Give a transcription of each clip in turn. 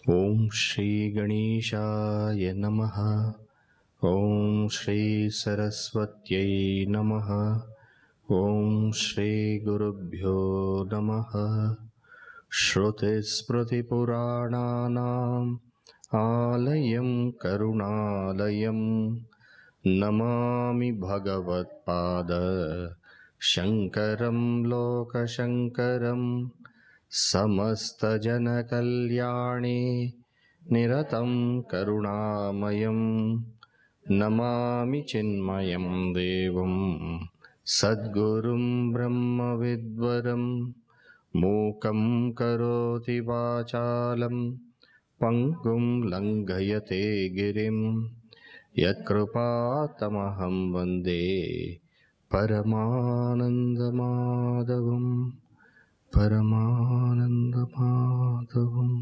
Om Shri Ganeshaya Namaha. Om Shri Saraswatyai Namaha. Om Shri Gurubhyo Namaha. Shruti Smriti Purananam Alayam Karunalayam Namami Bhagavad Pada Shankaram Loka Shankaram Samasta Jana Kalyani Niratam Karunamayam Namami Chinmayam Devam Sadgurum Brahma Vidvaram Mukam Karoti Vachalam Pangum Langhayate Girim Yatkrupatamaham Vande Paramananda Madhavam Paramananda Madhavam.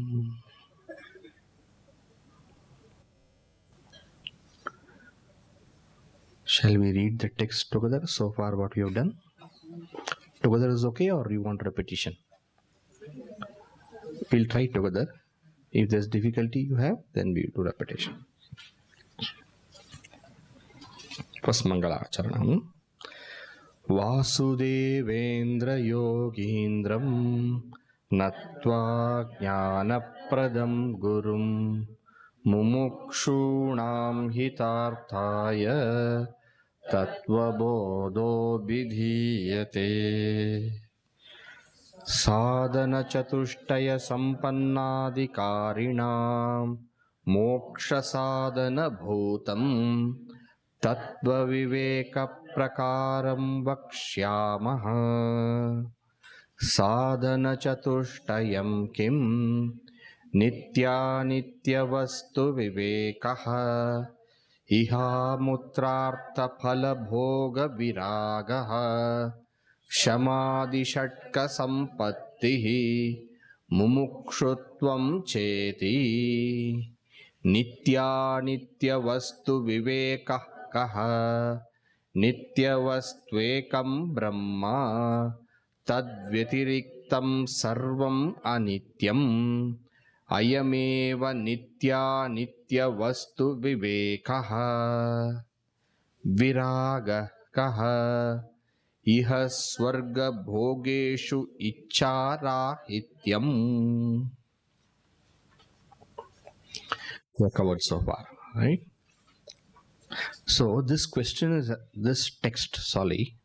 Shall we read the text together? So far what we have done? Together is okay, or you want repetition? We'll try together. If there's difficulty you have, then we do repetition. First Mangala Acharanam. Vasudevendra Yogindram Natva Jnanapradam Gurum Mumukshunam Hitarthaya Tattvabodho Vidhiyate Sadhana Chatushtaya Sampannadikarinam Moksha Sadhana Bhutam Tattva Viveka Prakaram Vakshyamaha Sadhana Chatushtayam Kim Nitya Nitya Vastu Vivekaha Iha Mutrartha Phala Bhoga Viragaha Shamadhi Shatka Sampattihi Mumukshutvam Cheti Nitya Nitya Vastu Vivekah Kaha Nitya Vastvekam Brahma Tadvyatiriktam Sarvam Anityam Ayameva Nitya Nitya Vastu Vivekaha Viraga Kaha Iha Swarga Bhogeshu Icharahityam. We have covered so far, right? So this question is, this text, sorry,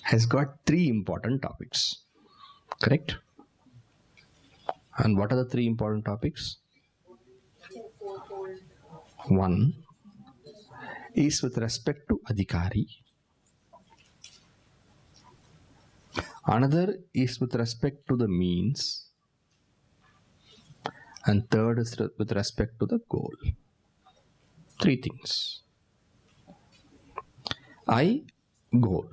has got three important topics, correct? And what are the three important topics? One is with respect to Adhikari. Another is with respect to the means. And third is with respect to the goal. Three things. Goal.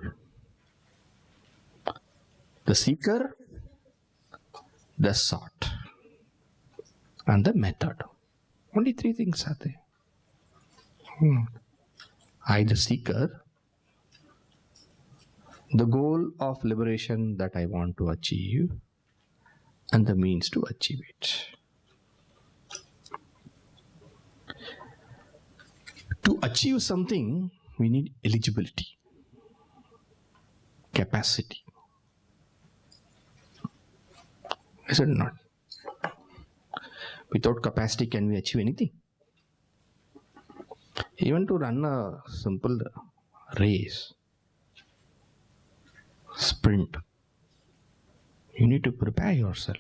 The seeker, the sought, and the method. Only three things are there. I, the seeker, the goal of liberation that I want to achieve, and the means to achieve it. To achieve something, we need eligibility, capacity. Is it not? Without capacity, can we achieve anything? Even to run a simple race, sprint, you need to prepare yourself.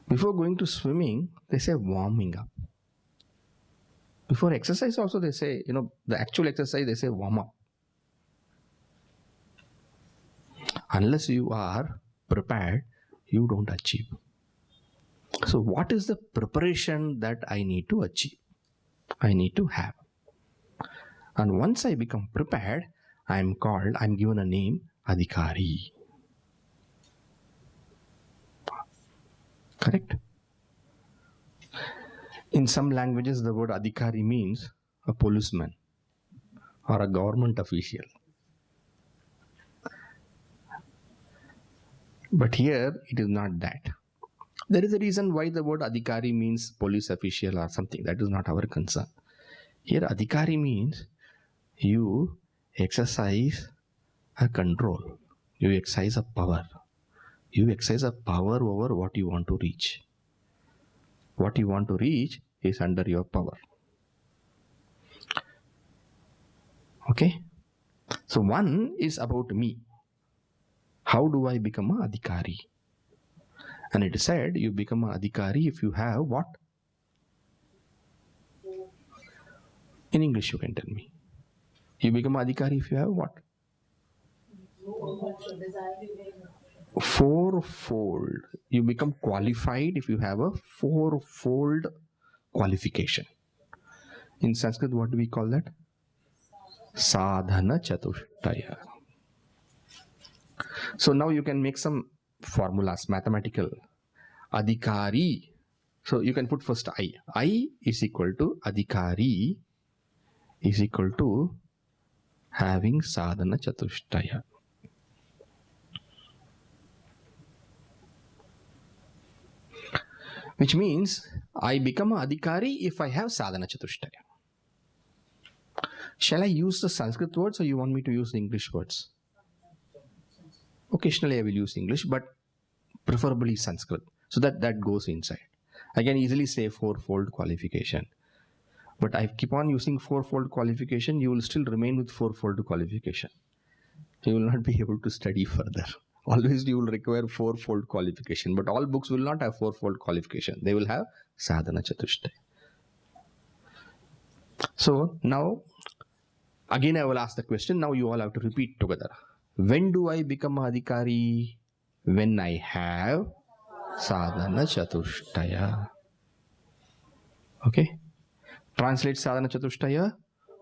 Before going to swimming, they say warming up. Before exercise also they say, the actual exercise they say warm up. Unless you are prepared, you don't achieve. So what is the preparation that I need to achieve? I need to have. And once I become prepared, I'm given a name, Adhikari. Correct? In some languages, the word Adhikari means a policeman or a government official. But here it is not that. There is a reason why the word adhikari means police official or something. That is not our concern. Here adhikari means you exercise a control. You exercise a power. You exercise a power over what you want to reach. What you want to reach is under your power. Okay? So one is about me. How do I become a adhikari? And it is said you become a adhikari if you have what? In English you can tell me. You become a adhikari if you have what? Fourfold. You become qualified if you have a fourfold qualification. In Sanskrit, what do we call that? Sadhana chatushtaya. So now you can make some formulas, mathematical. Adhikari. So you can put first I. I is equal to adhikari is equal to having sadhana chatushtaya. Which means I become an adhikari if I have sadhana chatushtaya. Shall I use the Sanskrit words or you want me to use the English words? Occasionally I will use English, but preferably Sanskrit. So that goes inside. I can easily say fourfold qualification. But I keep on using fourfold qualification, you will still remain with fourfold qualification. You will not be able to study further. Always you will require fourfold qualification. But all books will not have fourfold qualification. They will have sadhana chatushtaya. So now, again I will ask the question. Now you all have to repeat together. When do I become a adhikari? When I have sadhana chatushtaya. Okay. Translate sadhana chatushtaya,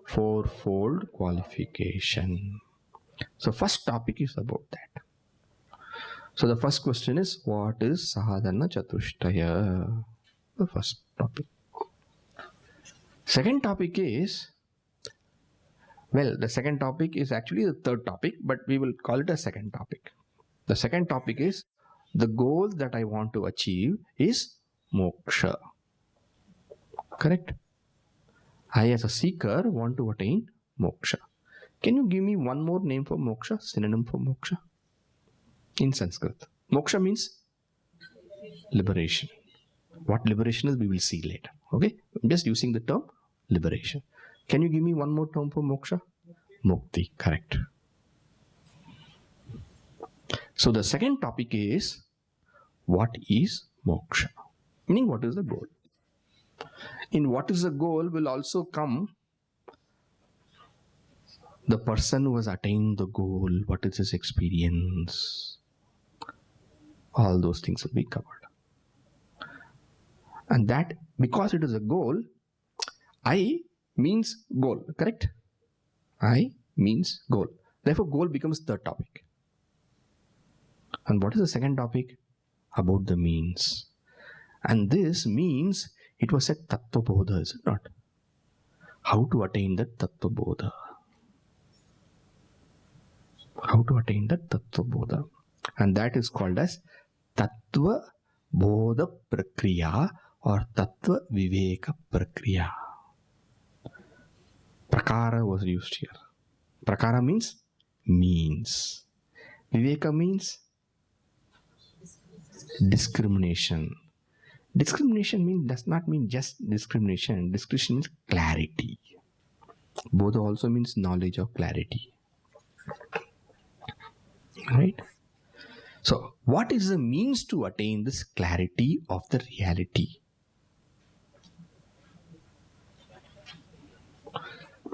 fourfold qualification. So first topic is about that. So the first question is, what is sadhana chatushtaya? The first topic. Second topic is, well, the second topic is actually the third topic, but we will call it a second topic. The second topic is, the goal that I want to achieve is moksha. Correct? I as a seeker want to attain moksha. Can you give me one more name for moksha, synonym for moksha? In Sanskrit. Moksha means liberation. What liberation is, we will see later. Okay? I'm just using the term liberation. Can you give me one more term for moksha? Mukti. Correct. So the second topic is, what is moksha? Meaning, what is the goal? In what is the goal will also come the person who has attained the goal, what is his experience. All those things will be covered. And that, because it is a goal, I means goal, correct? I means goal. Therefore, goal becomes the topic. And what is the second topic? About the means. And this means, it was said Tattvabodha, is it not? How to attain that Tattvabodha. How to attain that Tattvabodha. And that is called as Tattvabodha Prakriya or Tattva Viveka Prakriya. Prakara was used here. Prakara means means. Viveka means discrimination. Discrimination does not mean just discrimination. Discrimination means clarity. Bodha also means knowledge or clarity. Right? So, what is the means to attain this clarity of the reality?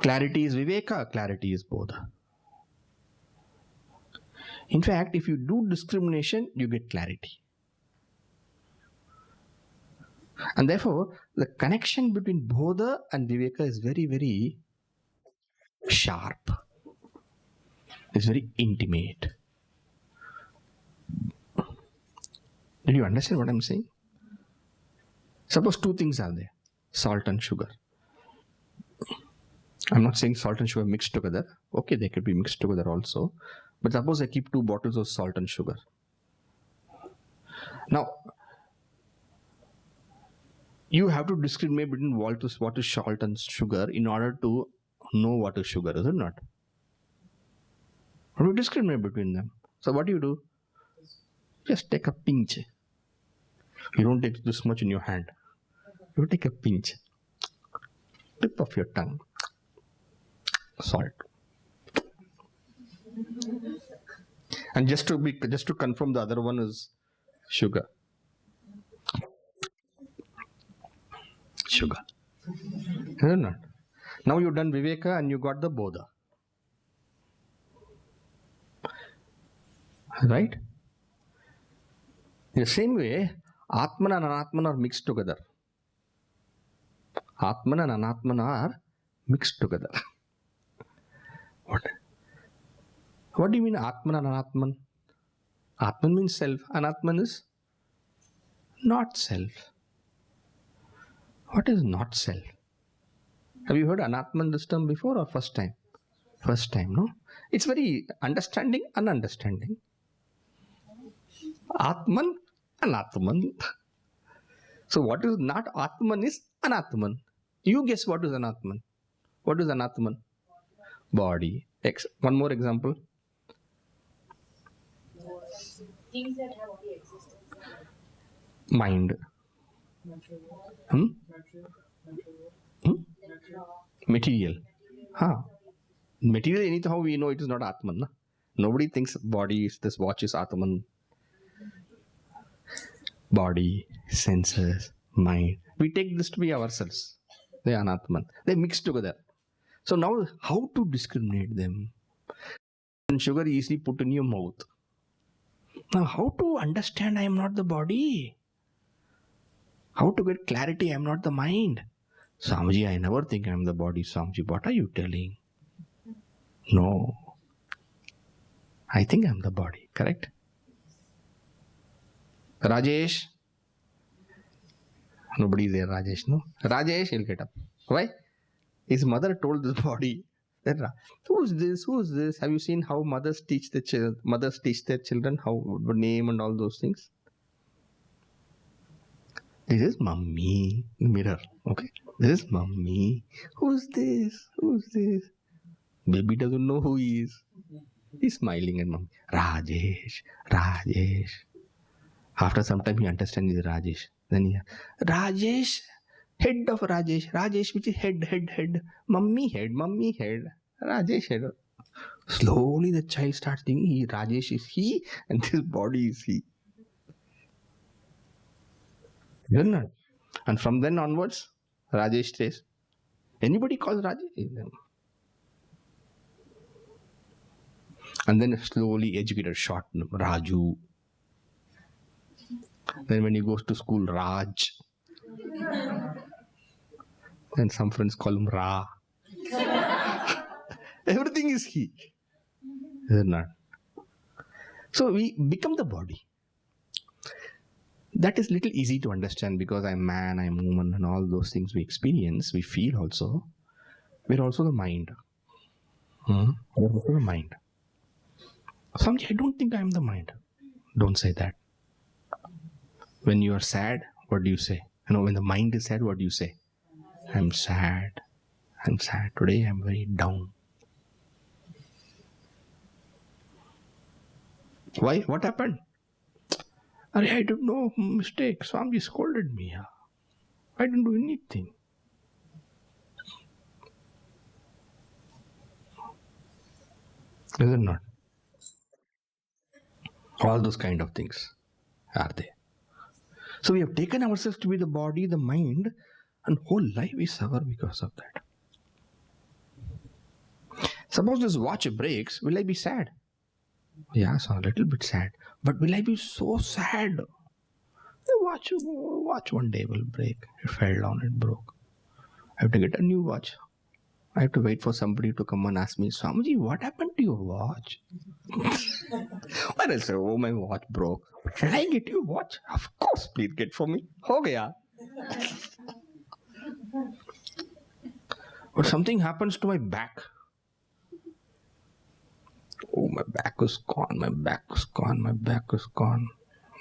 Clarity is Viveka, clarity is Bodha. In fact, if you do discrimination, you get clarity. And therefore, the connection between Bodha and Viveka is very, very sharp. It's very intimate. Did you understand what I'm saying? Suppose two things are there, salt and sugar. I'm not saying salt and sugar mixed together. Okay, they could be mixed together also. But suppose I keep two bottles of salt and sugar. Now, you have to discriminate between what is salt and sugar in order to know what is sugar, is it not? How do you discriminate between them? So what do? Just take a pinch. You don't take this much in your hand. You take a pinch. Tip of your tongue. Salt. And just to confirm, the other one is sugar. Sugar. Is it not? Now you've done Viveka and you got the Bodha. Right? In the same way, Atman and Anatman are mixed together. Atman and Anatman are mixed together. What do you mean Atman and Anatman? Atman means self, Anatman is not self. What is not self? Have you heard Anatman this term before or first time? First time, no? It's very understanding, ununderstanding. Atman, Anatman. So what is not Atman is Anatman. You guess what is Anatman? What is Anatman? Body. One more example. Things that have only existence. Mind. Material. Material, anyhow we know it is not Atman. Na? Nobody thinks body is this watch is Atman. Body, senses, mind. We take this to be ourselves. They are Anatman. They mix together. So now how to discriminate them? And sugar easily put in your mouth. Now how to understand I am not the body? How to get clarity I am not the mind? Swamiji, I never think I am the body. Swamiji, what are you telling? No. I think I am the body. Correct? Rajesh. Nobody is there, Rajesh, no? Rajesh, he'll get up. Why? His mother told this body, who's this? Who's this? Have you seen how mothers teach their children how the name and all those things? This is mummy. Mirror. Okay. This is mummy. Who's this? Who's this? Baby doesn't know who he is. He's smiling at mummy. Rajesh. Rajesh. After some time he understands he's Rajesh. Then he, Rajesh. Head of Rajesh. Rajesh which is head. Mummy head. Rajesh head. Slowly the child starts thinking Rajesh is he and this body is he. Isn't it? And from then onwards, Rajesh stays. Anybody calls Rajesh? And then slowly educated short name, Raju. Then when he goes to school, Raj. Then some friends call him Ra. Everything is he. Isn't it? So we become the body. That is little easy to understand because I'm man, I'm woman, and all those things we experience, we feel also. We're also the mind. We're also the mind. Swamiji, I don't think I'm the mind. Don't say that. When you are sad, what do you say? When the mind is sad, what do you say? I'm sad. I'm sad. Today I'm very down. Why? What happened? I don't know, mistake. Swamiji scolded me. I didn't do anything. Is it not? All those kind of things are there. So we have taken ourselves to be the body, the mind, and whole life we suffer because of that. Suppose this watch breaks, will I be sad? Yeah, so a little bit sad. But will I be so sad? The watch one day will break. It fell down, it broke. I have to get a new watch. I have to wait for somebody to come and ask me, Swamiji, what happened to your watch? When I say, oh, my watch broke. Shall I get you a watch? Of course, please get for me. Ho gaya. But something happens to my back. Oh, my back is gone.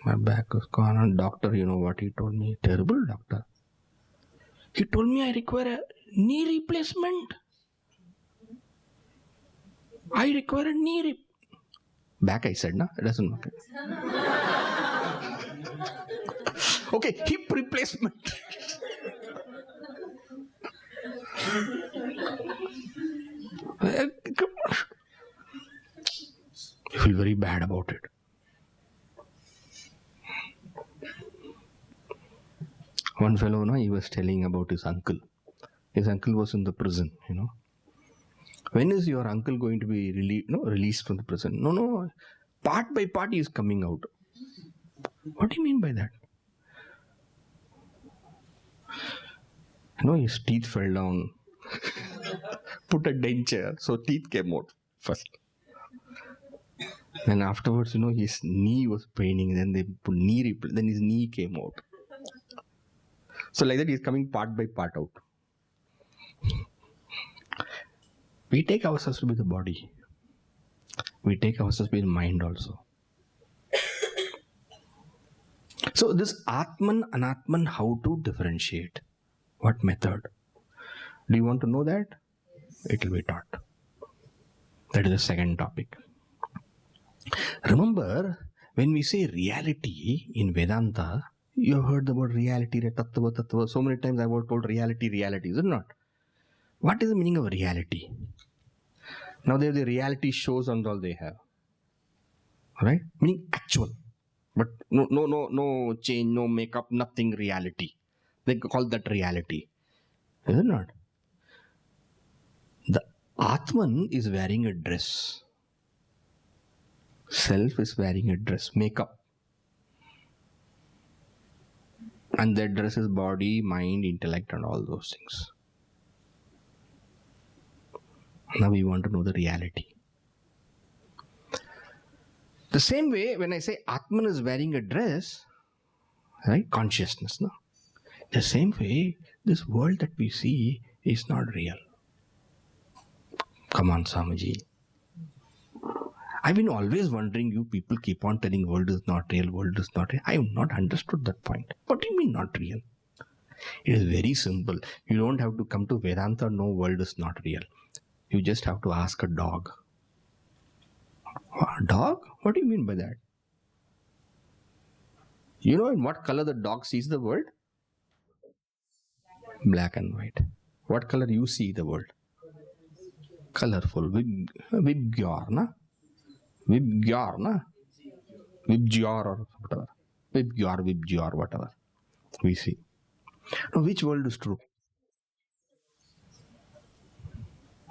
My back is gone. And doctor, you know what he told me? Terrible doctor. He told me I require a knee replacement. I require a knee back, I said, no? It doesn't matter. Okay, hip replacement. You feel very bad about it. One fellow, he was telling about his uncle. His uncle was in the prison, When is your uncle going to be released from the prison? No. Part by part he is coming out. What do you mean by that? His teeth fell down. Put a denture, so teeth came out first. Then afterwards, his knee was paining. Then they put then his knee came out. So like that, he's coming part by part out. We take ourselves to be the body. We take ourselves to be the mind also. So this Atman, Anatman, how to differentiate? What method? Do you want to know that? It will be taught. That is the second topic. Remember, when we say reality in Vedanta, you have heard the word reality, Tattvabodha. So many times I was told reality, is it not? What is the meaning of reality? Now they have the reality shows and all they have. Right? Meaning actual. But no change, no makeup, nothing reality. They call that reality. Is it not? The Atman is wearing a dress. Self is wearing a dress, makeup. And that dress is body, mind, intellect and all those things. Now we want to know the reality. The same way, when I say Atman is wearing a dress, right? Consciousness, no? The same way, this world that we see is not real. Come on, Swamiji. I've been always wondering, you people keep on telling world is not real, world is not real. I have not understood that point. What do you mean not real? It is very simple. You don't have to come to Vedanta, no, world is not real. You just have to ask a dog. A dog? What do you mean by that? You know in what color the dog sees the world? Black and white. What color you see the world? Colorful. Vibgyor, na? Vibgyor, na? Vibgyor or whatever. Vibgyor, whatever. We see. Now, which world is true?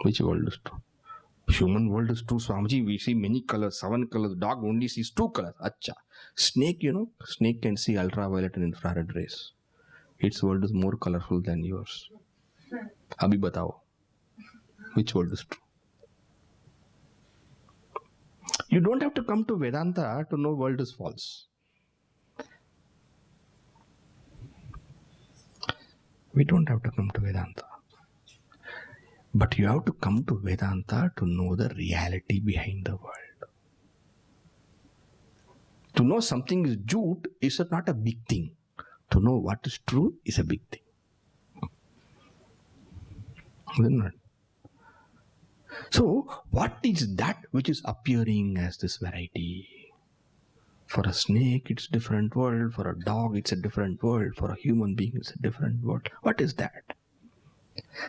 Which world is true? Human world is true, Swamiji. We see many colors, 7 colors. Dog only sees 2 colors. Acha. Snake, snake can see ultraviolet and infrared rays. Its world is more colorful than yours. Abhi batao. Which world is true? You don't have to come to Vedanta to know world is false. We don't have to come to Vedanta. But you have to come to Vedanta to know the reality behind the world. To know something is jute is not a big thing. To know what is true is a big thing. Isn't it? So, what is that which is appearing as this variety? For a snake, it's a different world. For a dog, it's a different world. For a human being, it's a different world. What is that?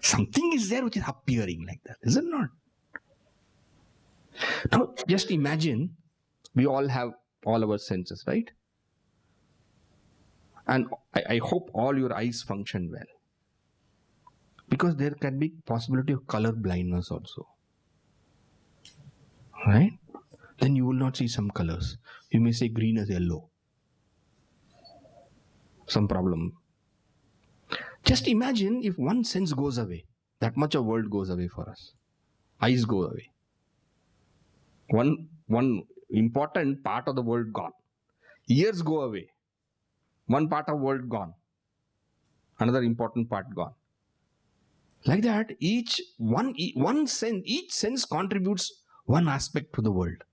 Something is there which is appearing like that, is it not? Now, just imagine, we all have all our senses, right? And I hope all your eyes function well. Because there can be possibility of color blindness also. Right? Then you will not see some colors. You may say green as yellow. Some problem. Just imagine if one sense goes away. That much of world goes away for us. Eyes go away. One important part of the world gone. Ears go away. One part of world gone. Another important part gone. Like that, each sense contributes one aspect to the world.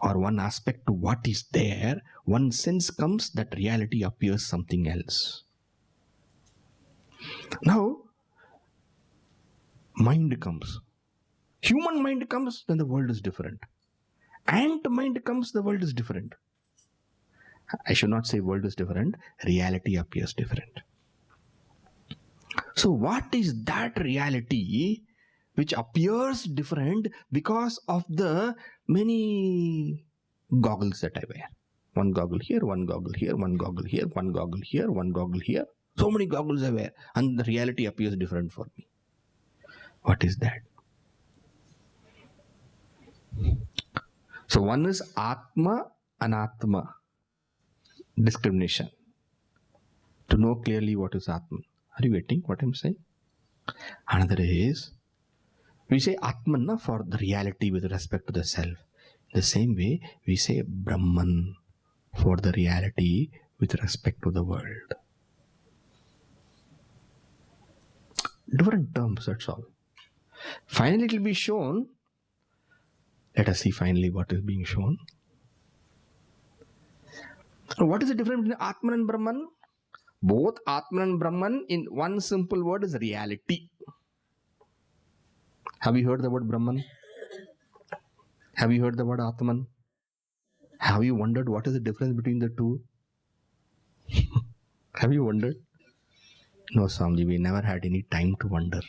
or one aspect to what is there, one sense comes that reality appears something else. Now, mind comes. Human mind comes, then the world is different. Ant mind comes, the world is different. I should not say world is different, reality appears different. So what is that reality which appears different because of the many goggles that I wear? One goggle here, one goggle here, one goggle here, one goggle here, one goggle here. So many goggles I wear, and the reality appears different for me. What is that? So one is Atma, Anatma, discrimination. To know clearly what is Atman. Are you getting what I'm saying? Another is, we say Atman for the reality with respect to the self. The same way we say Brahman for the reality with respect to the world. Different terms, that's all. Finally, it will be shown. Let us see finally what is being shown. What is the difference between Atman and Brahman? Both Atman and Brahman in one simple word is reality. Have you heard the word Brahman? Have you heard the word Atman? Have you wondered what is the difference between the two? Have you wondered? No, Swamiji, we never had any time to wonder.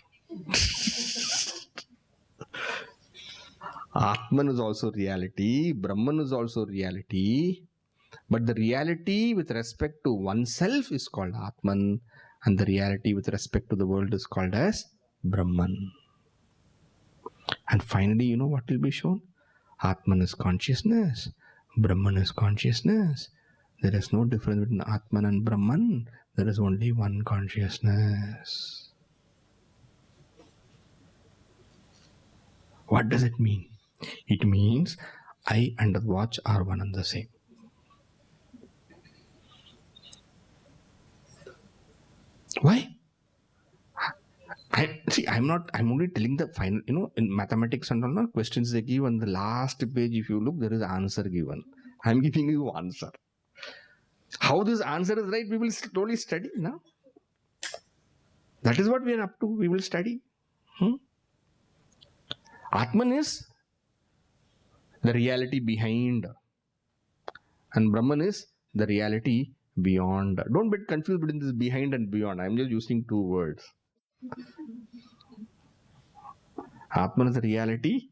Atman is also reality, Brahman is also reality, but the reality with respect to oneself is called Atman, and the reality with respect to the world is called as Brahman. And finally, you know what will be shown? Atman is consciousness, Brahman is consciousness. There is no difference between Atman and Brahman. There is only one consciousness. What does it mean? It means I and the watch are one and the same. Why? I'm only telling the final, in mathematics and all, questions they give on the last page, if you look, there is answer given. I'm giving you answer. How this answer is right, we will slowly study now. That is what we are up to. We will study. Atman is the reality behind, and Brahman is the reality beyond. Don't get confused between this behind and beyond. I'm just using two words. Atman is the reality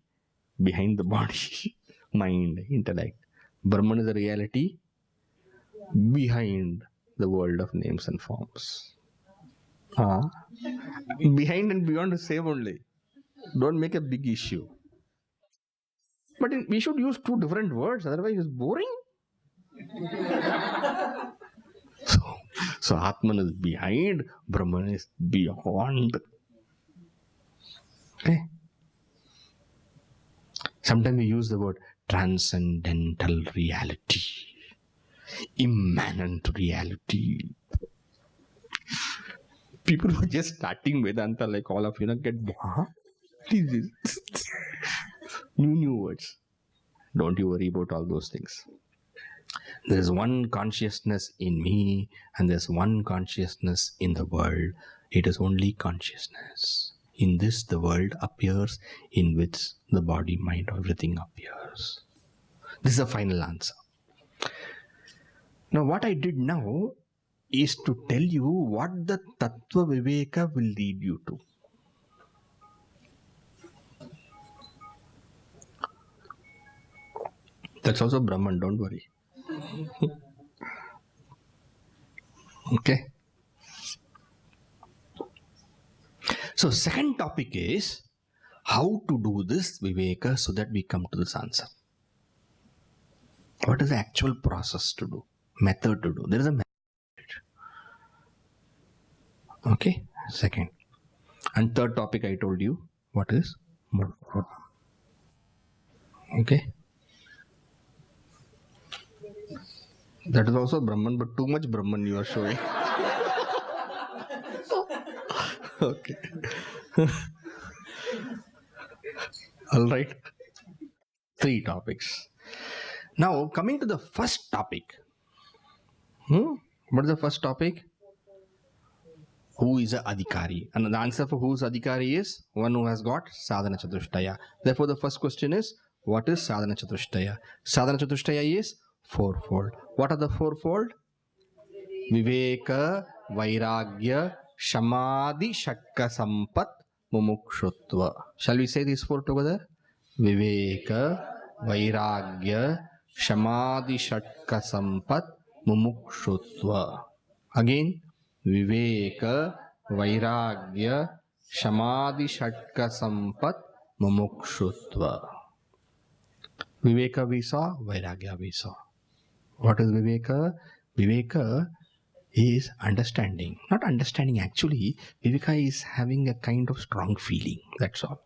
behind the body, mind, intellect. Brahman is the reality behind the world of names and forms. Behind and beyond is same only. Don't make a big issue. But we should use two different words, otherwise it's boring. So Atman is behind, Brahman is beyond. Okay. Sometimes we use the word transcendental reality, immanent reality. People who are just starting Vedanta, like all of you, get new words. Don't you worry about all those things. There is one consciousness in me, and there's one consciousness in the world. It is only consciousness. In this, the world appears, in which the body, mind, everything appears. This is the final answer. Now, what I did now is to tell you what the Tattvabodha will lead you to. That's also Brahman, don't worry. Okay. So, second topic is how to do this Viveka so that we come to this answer. What is the actual process to do? Method to do. There is a method. Okay. Second. And third topic I told you. What is? Okay. That is also Brahman, but too much Brahman you are showing. Okay. All right. 3 topics. Now, coming to the first topic. What is the first topic? Who is a adhikari? And the answer for who is adhikari is one who has got sadhana chatushtaya. Therefore, the first question is, what is sadhana chatushtaya? Sadhana chatushtaya is fourfold. What are the fourfold? Viveka, Vairagya, Shamadhi, Shakka, Sampat, Mumukshutva. Shall we say these four together? Viveka, Vairagya, Shamadhi, Shakka, Sampat, Mumukshutva. Again, Viveka, Vairagya, Shamadhi, Shakka, Sampat, Mumukshutva. Viveka we saw, Vairagya we saw. What is Viveka? Viveka is understanding. Not understanding actually. Viveka is having a kind of strong feeling. That's all.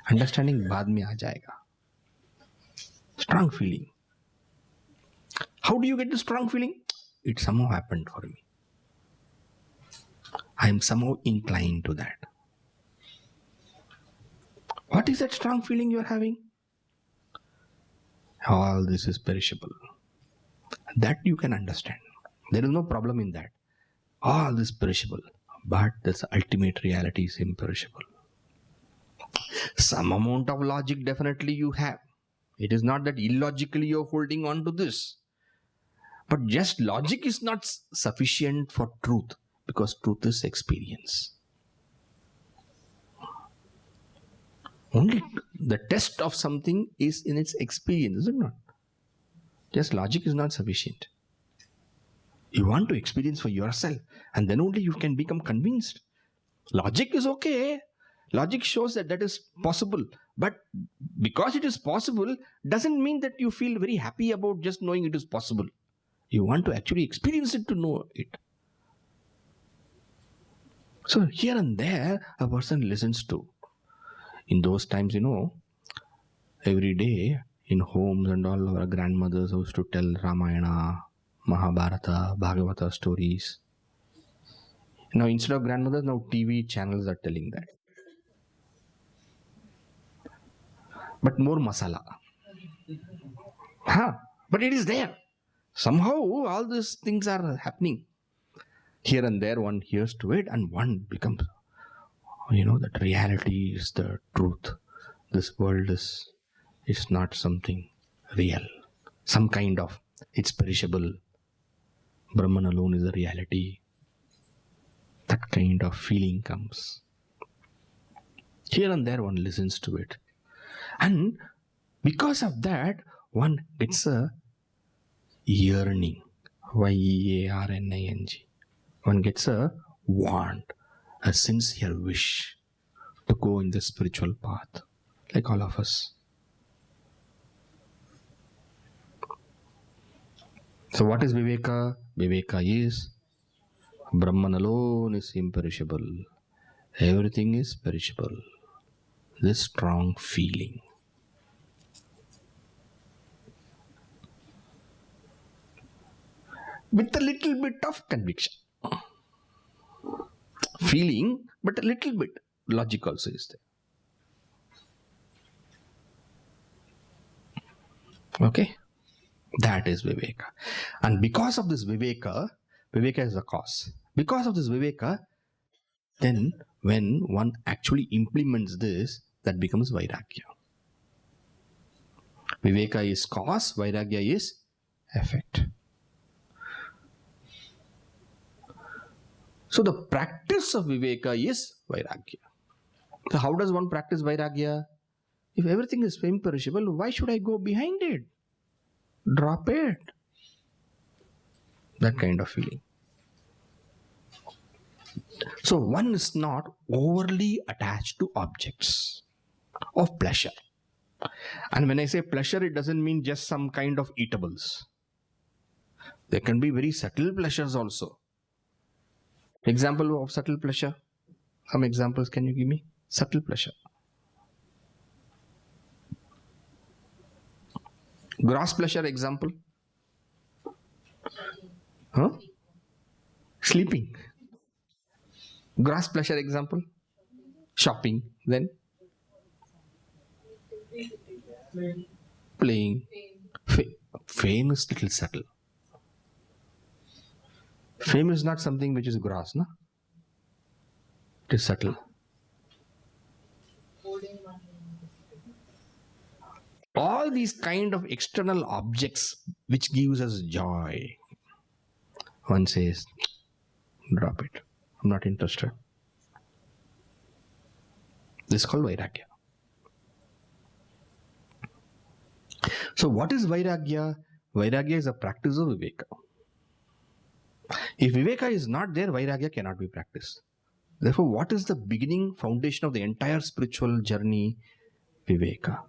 Understanding baad mein aa jayega. Strong feeling. How do you get the strong feeling? It somehow happened for me. I am somehow inclined to that. What is that strong feeling you are having? All this is perishable. That you can understand. There is no problem in that. All this perishable. But this ultimate reality is imperishable. Some amount of logic definitely you have. It is not that illogically you are holding on to this. But just logic is not sufficient for truth, because truth is experience. Only the test of something is in its experience, is it not? Just logic is not sufficient. You want to experience for yourself, and then only you can become convinced. Logic is okay. Logic shows that that is possible. But because it is possible, doesn't mean that you feel very happy about just knowing it is possible. You want to actually experience it to know it. So here and there, a person listens to. In those times, every day in homes and all, our grandmothers used to tell Ramayana, Mahabharata, Bhagavata stories. Now instead of grandmothers, now TV channels are telling that. But more masala. But it is there. Somehow all these things are happening. Here and there one hears to it and one becomes, that reality is the truth. This world is not something real. Some kind of, it's perishable. Brahman alone is the reality. That kind of feeling comes. Here and there one listens to it. And because of that, one gets a yearning. Y-E-A-R-N-I-N-G. One gets a want, a sincere wish to go in the spiritual path, like all of us. So what is Viveka? Viveka is Brahman alone is imperishable. Everything is perishable. This strong feeling. With a little bit of conviction. Feeling, but a little bit. Logic also is there. Okay? That is Viveka. And because of this Viveka is the cause. Because of this Viveka, then when one actually implements this, that becomes Vairagya. Viveka is cause, Vairagya is effect. So the practice of Viveka is Vairagya. So how does one practice Vairagya? If everything is imperishable, why should I go behind it? Drop it. That kind of feeling. So one is not overly attached to objects of pleasure. And when I say pleasure, it doesn't mean just some kind of eatables. There can be very subtle pleasures also. Example of subtle pleasure. Some examples can you give me? Subtle pleasure. Gross pleasure example. Sleeping. Gross pleasure example. Shopping. Then playing. Fame is little subtle. Fame is not something which is gross, no? It is subtle. All these kind of external objects which gives us joy. One says, drop it. I'm not interested. This is called Vairagya. So what is Vairagya? Vairagya is a practice of Viveka. If Viveka is not there, Vairagya cannot be practiced. Therefore, what is the beginning foundation of the entire spiritual journey? Viveka.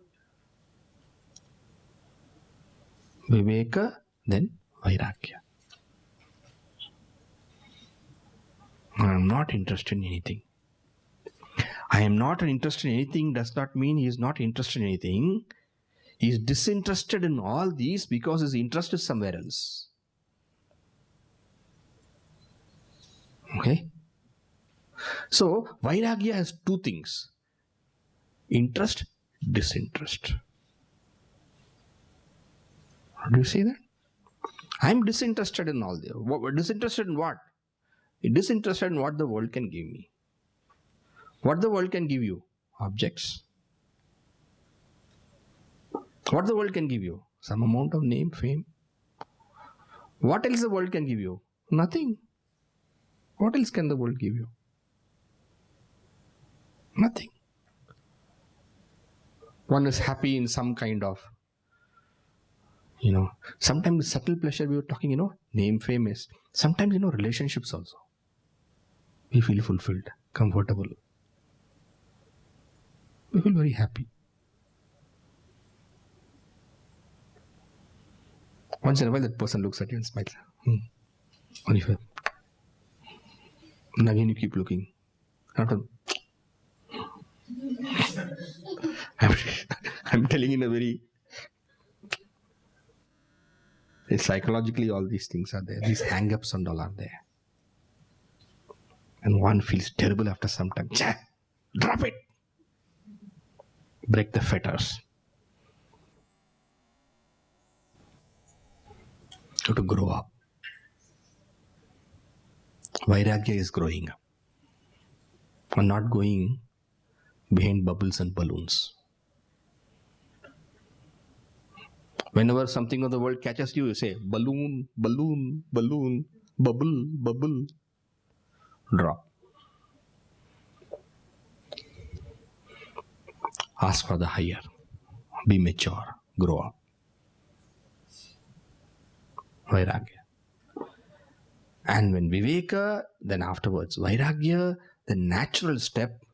Viveka, then Vairagya. I am not interested in anything. I am not interested in anything does not mean he is not interested in anything. He is disinterested in all these because his interest is somewhere else. Okay? So, Vairagya has two things. Interest, disinterest. Do you see that? I am disinterested in all this. Disinterested in what? Disinterested in what the world can give me. What the world can give you? Objects. What the world can give you? Some amount of name, fame. What else the world can give you? Nothing. What else can the world give you? Nothing. One is happy in some kind of, sometimes subtle pleasure we were talking, name, fame is. Sometimes, relationships also. We feel fulfilled, comfortable. We feel very happy. Once in a while, that person looks at you and smiles. And you feel. And again, you keep looking. I'm telling in a very. Psychologically, all these things are there. These hang-ups and all are there. And one feels terrible after some time. Drop it. Break the fetters. You have to grow up. Vairagya is growing up. And not going behind bubbles and balloons. Whenever something of the world catches you, you say, balloon, balloon, balloon, bubble, bubble. Drop. Ask for the higher. Be mature. Grow up. Vairagya. And when Viveka, then afterwards Vairagya, the natural step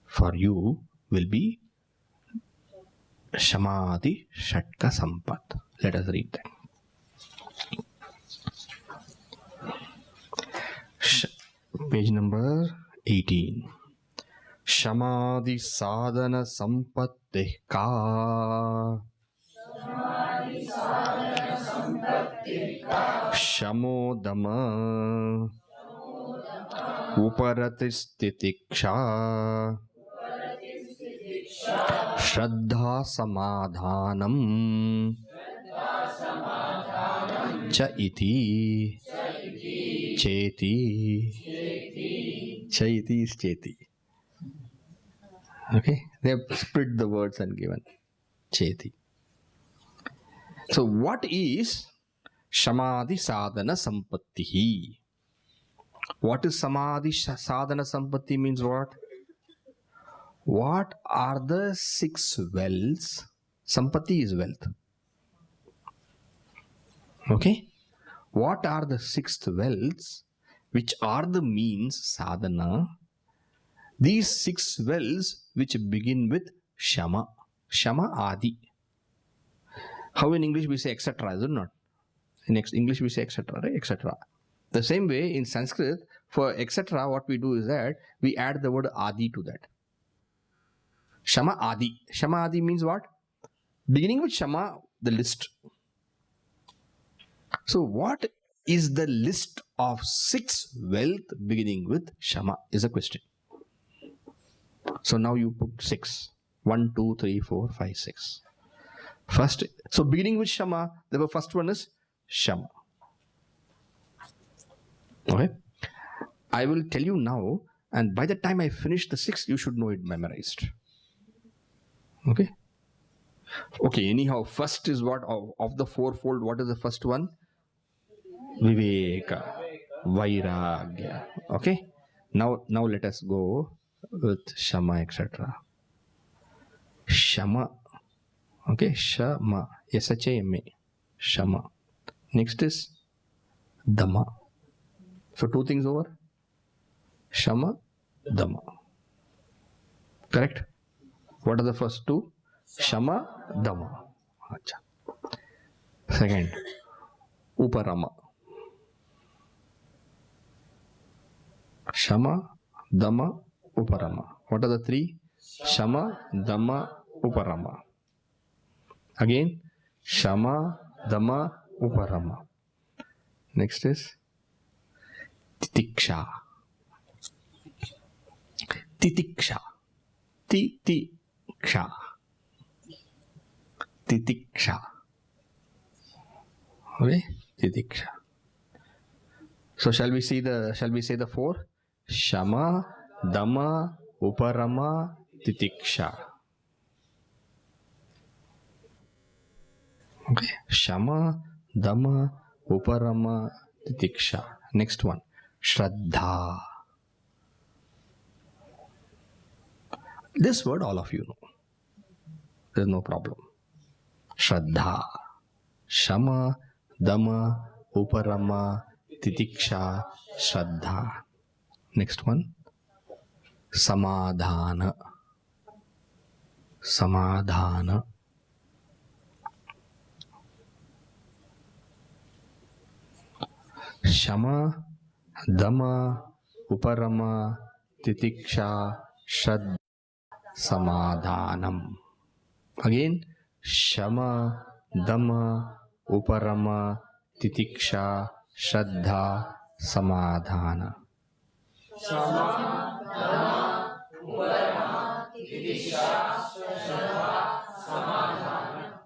for you will be Shamadhi Shatka Sampat. Let us read that. Page number 18. Shamadhi Sadhana Sampatti Ka Shamodama Uparatistitiksha Shraddha Samadhanam Cha iti Cheti. Chaiti is Cheti. Okay? They have split the words and given Cheti. So what is Samadhi Sadhana Sampattihi? What is Samadhi Sadhana Sampatti means what? What are the 6 wells? Sampatti is wealth. Okay? What are the 6 wells which are the means sadhana? These 6 wells which begin with Shama. Shama Adi. How in English we say etc. is it not? In English we say etc. Right? Etc. The same way in Sanskrit for etc. what we do is that we add the word Adi to that. Shama Adi. Shama Adi means what? Beginning with Shama, the list. So what is the list of 6 wealth beginning with Shama is a question. So now you put 6. 1, 2, 3, 4, 5, 6. First, so beginning with Shama, the first one is Shama. Okay? I will tell you now, and by the time I finish the 6, you should know it memorized. Okay? Okay, anyhow, first is what? Of the fourfold, what is the first one? Viveka, Vairagya. Okay? Now let us go with Shama, etc. Shama. Okay, Shama. S-H-A-M-A. Shama. Next is Dhamma. So 2 things over. Shama, Dhamma. Correct? What are the first 2? Shama, Dhamma. Achha. Second, Uparama. Shama, Dhamma, Uparama. What are the 3? Shama, Dhamma, Uparama. Again, Shama, Dhamma, Uparama. Next is Titiksha. Titiksha. Titiksha. Titiksha. Okay? Titiksha. So shall we say the 4? Shama, Dhamma, Uparama, Titiksha. Okay. Shama, Dhamma, Uparama, Titiksha. Next one. Shraddha. This word all of you know. There is no problem. Shraddha. Shama, Dhamma, Uparama, Titiksha, Shraddha. Next one. Samadhana. Samadhana. Shama, Dhamma, Uparama, Titiksha, Shraddha, Samadhanam. Again, Shama, Dhamma, Uparama, Titiksha, Shraddha, Samadhana. Shama, Dhamma, Uparama, Titiksha, Shraddha, Samadhana.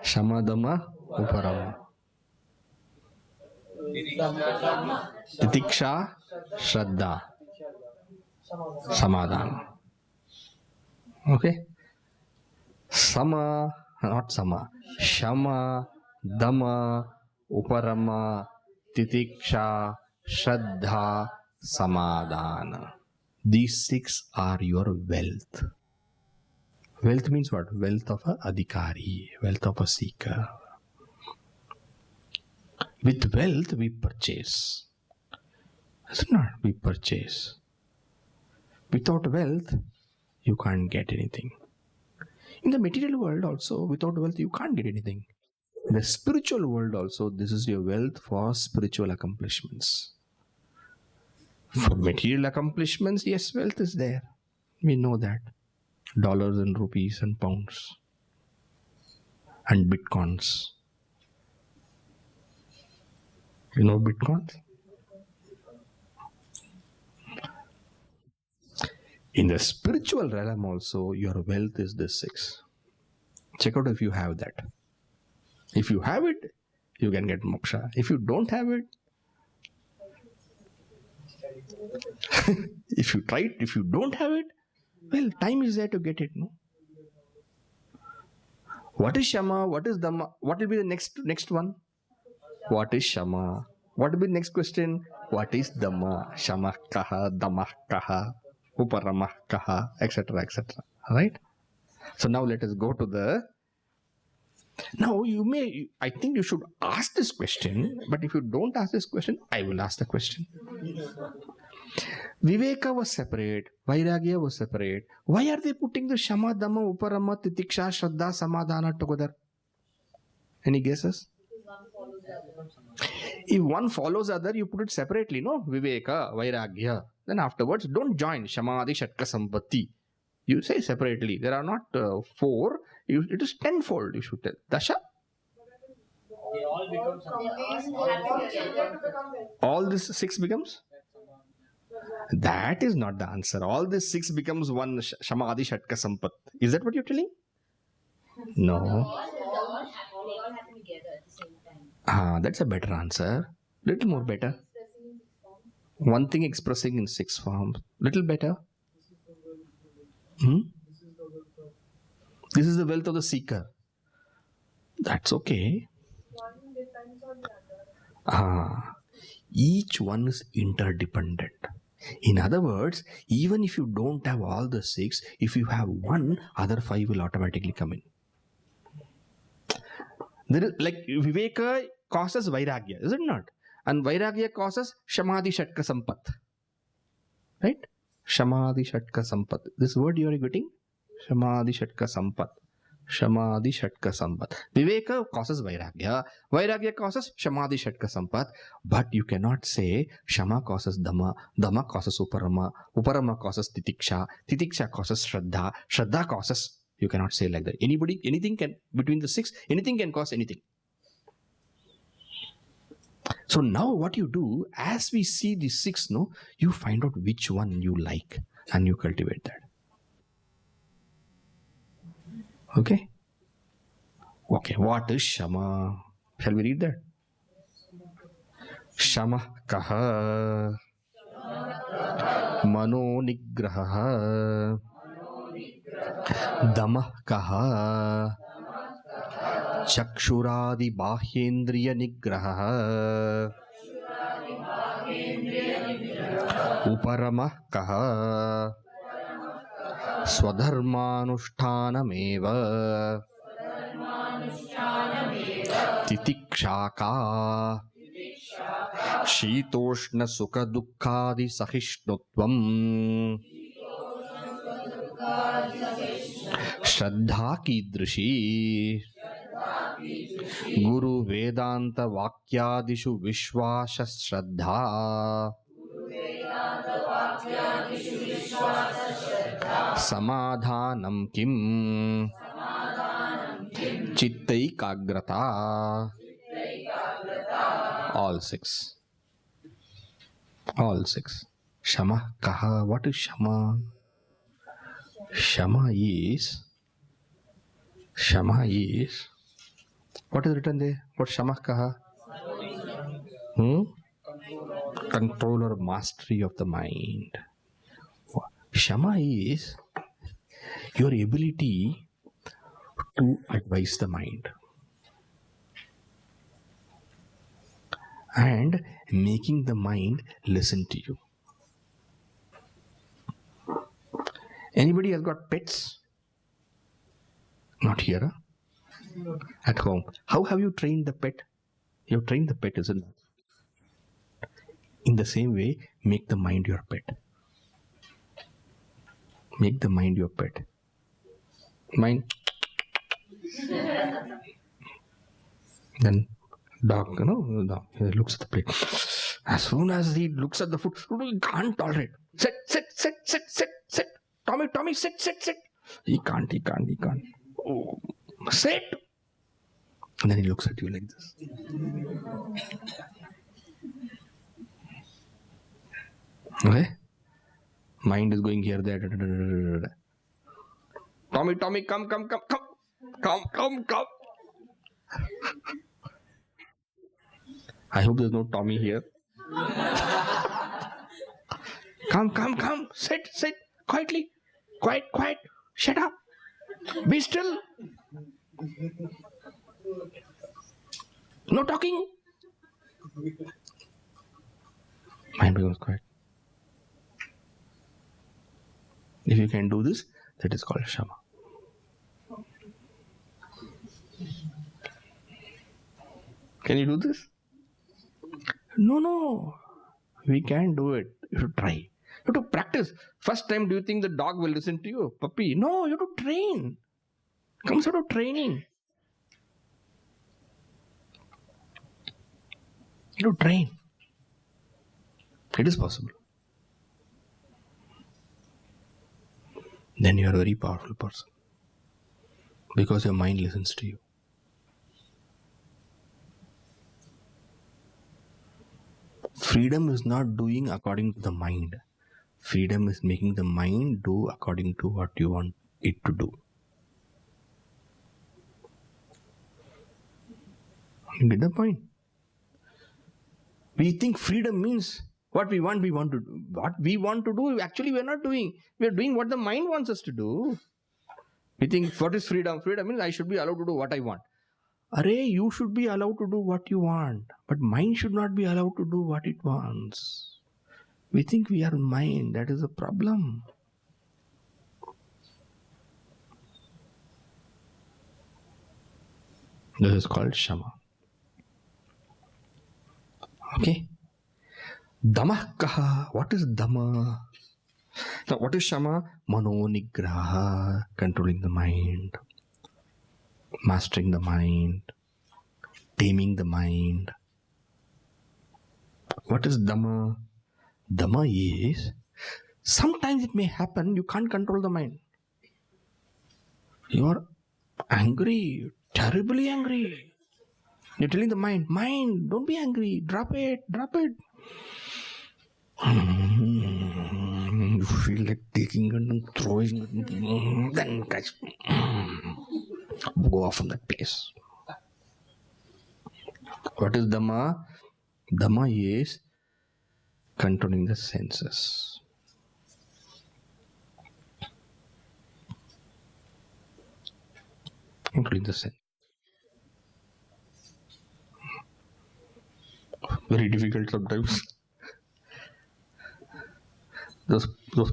Shama, Dhamma, Uparama. Titiksha, Shraddha, Samadhana. Okay? Sama, not Sama. Shama, Dhamma, Uparama, Titiksha, Shraddha, Samadhana. These 6 are your wealth. Wealth means what? Wealth of a adhikari, wealth of a seeker. With wealth we purchase. Is it not? We purchase. Without wealth, you can't get anything. In the material world also, without wealth, you can't get anything. In the spiritual world also, this is your wealth for spiritual accomplishments. For material accomplishments, yes, wealth is there. We know that. Dollars and rupees and pounds. And bitcoins. You know bitcoins? In the spiritual realm also, your wealth is this 6. Check out if you have that. If you have it, you can get moksha. If you don't have it, if you try it, if you don't have it, well, time is there to get it, no? What is Shama? What is Dhamma? What will be the next one? What is Shama? What will be the next question? What is Dhamma? Shama kaha, Dhamma kaha, Uparama kaha, etc., etc. Right? So now let us go to the... Now I think you should ask this question, but if you don't ask this question, I will ask the question. Viveka was separate, Vairagya was separate. Why are they putting the Shama, Dhamma, Uparama, Titiksha, Shraddha, Samadhana together? Any guesses? If one follows other, you put it separately, no? Viveka, Vairagya. Then afterwards, don't join Shamadhi, Shatka, Sampatti. You say separately. There are not 4. It is tenfold, you should tell. Dasha? They all become All this 6 becomes? That is not the answer. All these 6 becomes one Shamadhi Shatka Sampat. Is that what you're telling? No. They all happen together at the same time. That's a better answer. Little more better. One thing expressing in 6 forms. Little better. This is the wealth of the seeker. That's okay. One depends on the other. Each one is interdependent. In other words, even if you don't have all the 6, if you have one, other 5 will automatically come in. There is, like, Viveka causes Vairagya, is it not? And Vairagya causes Shamadhi Shatka Sampat. Right? Shamadhi Shatka Sampat. This word you are getting? Shamadhi Shatka Sampat. Shamadhi Shatka Sampat. Viveka causes Vairagya. Vairagya causes Shamadhi Shatka Sampat. But you cannot say Shama causes Dhamma. Dhamma causes Uparama. Uparama causes Titiksha. Titiksha causes Shraddha. Shraddha causes. You cannot say like that. Anybody, anything can, between the 6, anything can cause anything. So now what you do, as we see the 6, no, you find out which one you like and you cultivate that. Okay? Okay, what is Shama? Shall we read that? Shama kaha Mano nigraha Dama kaha Chakshuradi bahyendriya nigraha Uparama kaha Swadharmanushtanameva Titikshaka Shitoshna Sukha Dukkhadi Sahishnutvam Shraddha Kidrishi Guru Vedanta Vakyadishu Vishwasa Shraddha Samadhanam Kim Chittaikagrata. All 6. All 6. Shama kaha. What is Shama? Shama is. What is written there? What Shama kaha? Control or mastery of the mind. Shama is your ability to advise the mind and making the mind listen to you. Anybody has got pets? Not here, huh? At home. How have you trained the pet? You have trained the pet, isn't it? In the same way, make the mind your pet. Make the mind your pet. Mind. Then dog, dog, he looks at the plate. As soon as he looks at the food, he can't tolerate. Sit. Tommy, sit. He can't. Oh, sit. And then he looks at you like this. Okay? Mind is going here, there. Tommy, come. I hope there's no Tommy here. Come. Sit. Quietly. Quiet. Shut up. Be still. No talking. Mind becomes quiet. If you can do this, that is called Shama. Can you do this? No. We can't do it. You should try. You have to practice. First time, do you think the dog will listen to you? Puppy. No, you have to train. Comes out of training. You have to train. It is possible. Then you are a very powerful person. Because your mind listens to you. Freedom is not doing according to the mind. Freedom is making the mind do according to what you want it to do. You get the point? We think freedom means what we want to do. What we want to do, actually we are not doing. We are doing what the mind wants us to do. We think, what is freedom? Freedom means I should be allowed to do what I want. Array, you should be allowed to do what you want. But mind should not be allowed to do what it wants. We think we are mind. That is a problem. This is called Shama. Okay. Dhamma kaha. What is Dhamma? Now, what is Shama? Mano nigraha. Controlling the mind. Mastering the mind. Taming the mind. What is Dhamma? Dhamma is, sometimes it may happen, you can't control the mind. You are angry, terribly angry. You're telling the mind, don't be angry, drop it. You feel like taking it and throwing it, then catch. Go off on that place. What is Dhamma? Dhamma is controlling the senses. Controlling the sense. Very difficult sometimes. Those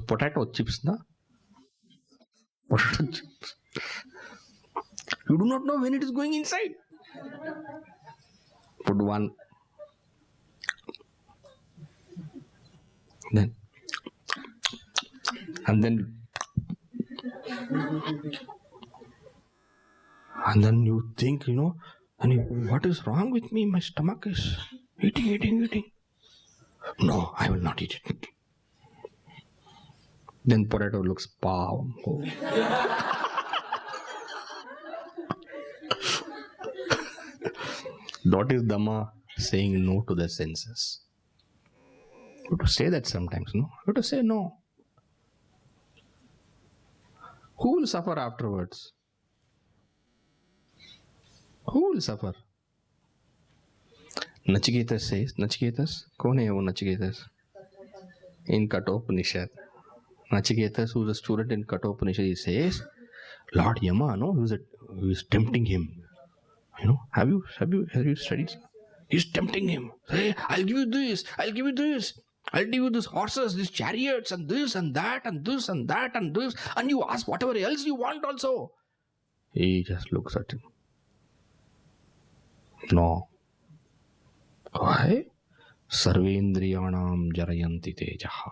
potato chips, na? Potato chips. You do not know when it is going inside. Put one. And then you think, what is wrong with me? My stomach is eating. No, I will not eat it. Then potato looks pow. That is Dhamma, saying no to the senses. You have to say that sometimes, no? You have to say no. Who will suffer afterwards? Who will suffer? Nachiketas says, कौन है वो Nachiketas? In Kathopanishad. Nachiketas, who is a student in Kathopanishad, he says, Lord Yama, no, who is tempting him. Have you studied? He's tempting him. Say, I'll give you this. I'll give you these horses, these chariots, and this and that, and this and that, and this. And you ask whatever else you want also. He just looks at him. No. Why? Sarvendriyanam jarayanti tejaha.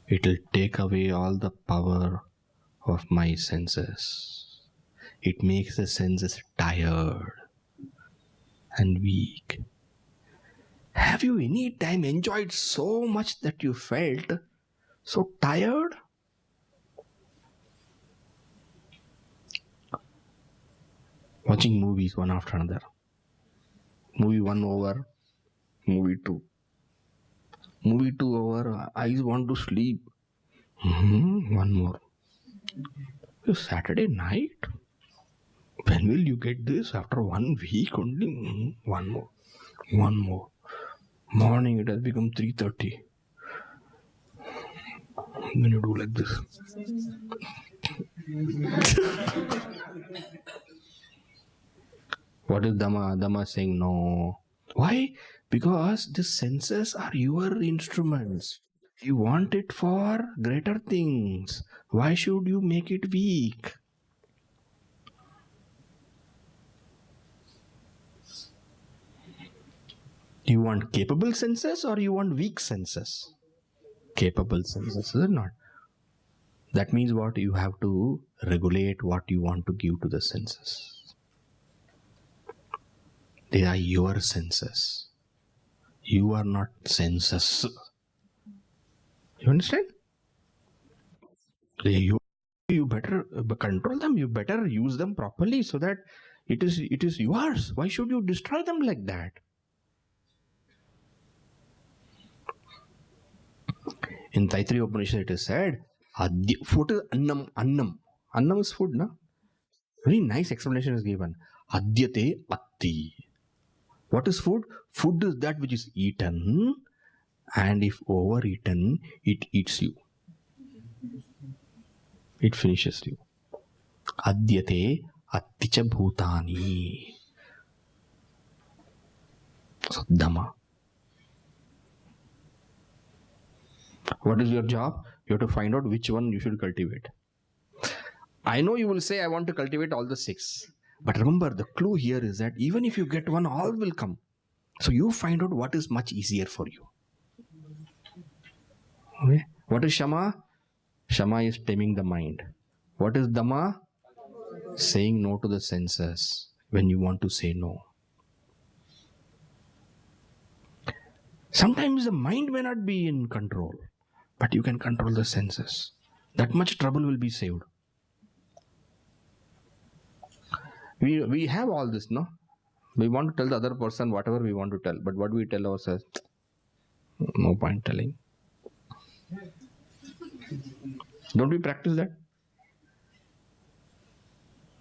It will take away all the power of my senses. It makes the senses tired and weak. Have you any time enjoyed so much that you felt so tired? Watching movies one after another. Movie 1 over, movie 2. Movie 2 over, I want to sleep. One more. Saturday night? When will you get this? After 1 week only? One more. Morning it has become 3:30. Then you do like this. What is Dhamma? Dhamma saying no. Why? Because the senses are your instruments. You want it for greater things. Why should you make it weak? You want capable senses or you want weak senses? Capable senses, is it not? That means what? You have to regulate what you want to give to the senses. They are your senses. You are not senses. You understand? You better control them. You better use them properly so that it is yours. Why should you destroy them like that? In Taittiriya Upanishad it is said, food is annam. Annam is food, na? Very nice explanation is given. Adyate atti. What is food? Food is that which is eaten, and if overeaten, it eats you. It finishes you. Adyate atticha bhutani. So, Dhamma. What is your job? You have to find out which one you should cultivate. I know you will say, I want to cultivate all the 6. But remember, the clue here is that even if you get one, all will come. So you find out what is much easier for you. Okay? What is Shama? Shama is taming the mind. What is Dhamma? Saying no to the senses when you want to say no. Sometimes the mind may not be in control, but you can control the senses. That much trouble will be saved. We have all this, no? We want to tell the other person whatever we want to tell, but what we tell ourselves, no point telling. Don't we practice that?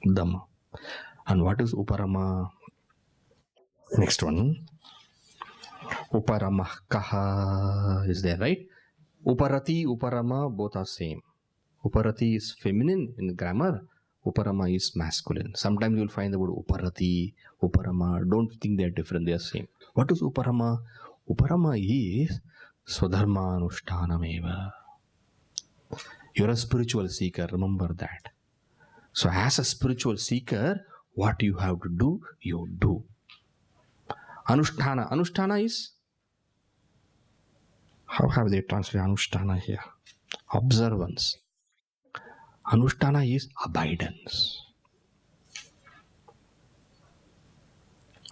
Dhamma. And what is Uparama? Next one. Uparama kaha is there, right? Uparati, Uparama, both are same. Uparati is feminine in grammar. Uparama is masculine. Sometimes you will find the word Uparati, Uparama. Don't think they are different, they are same. What is Uparama? Uparama is Swadharma Anushtanameva. You're a spiritual seeker, remember that. So as a spiritual seeker, what you have to do, you do. Anushtana. Anushtana is, how have they translated Anushtana here? Observance. Anushtana is abidance.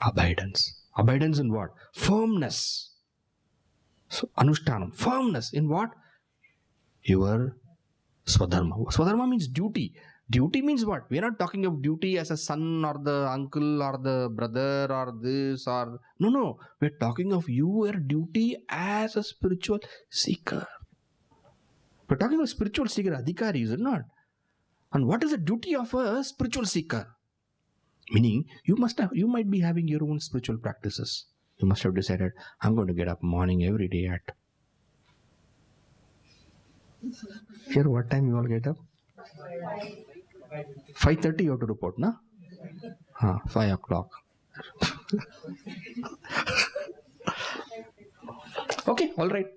Abidance. Abidance in what? Firmness. So Anushtanam. Firmness in what? Your Swadharma. Swadharma means duty. Duty means what? We are not talking of duty as a son or the uncle or the brother or this or... No. We are talking of your duty as a spiritual seeker. We are talking of spiritual seeker, adhikari, is it not? And what is the duty of a spiritual seeker? Meaning, you might be having your own spiritual practices. You must have decided, I'm going to get up morning every day at... Here, what time you all get up? 5:30 you have to report, na? 5 o'clock. Okay, all right.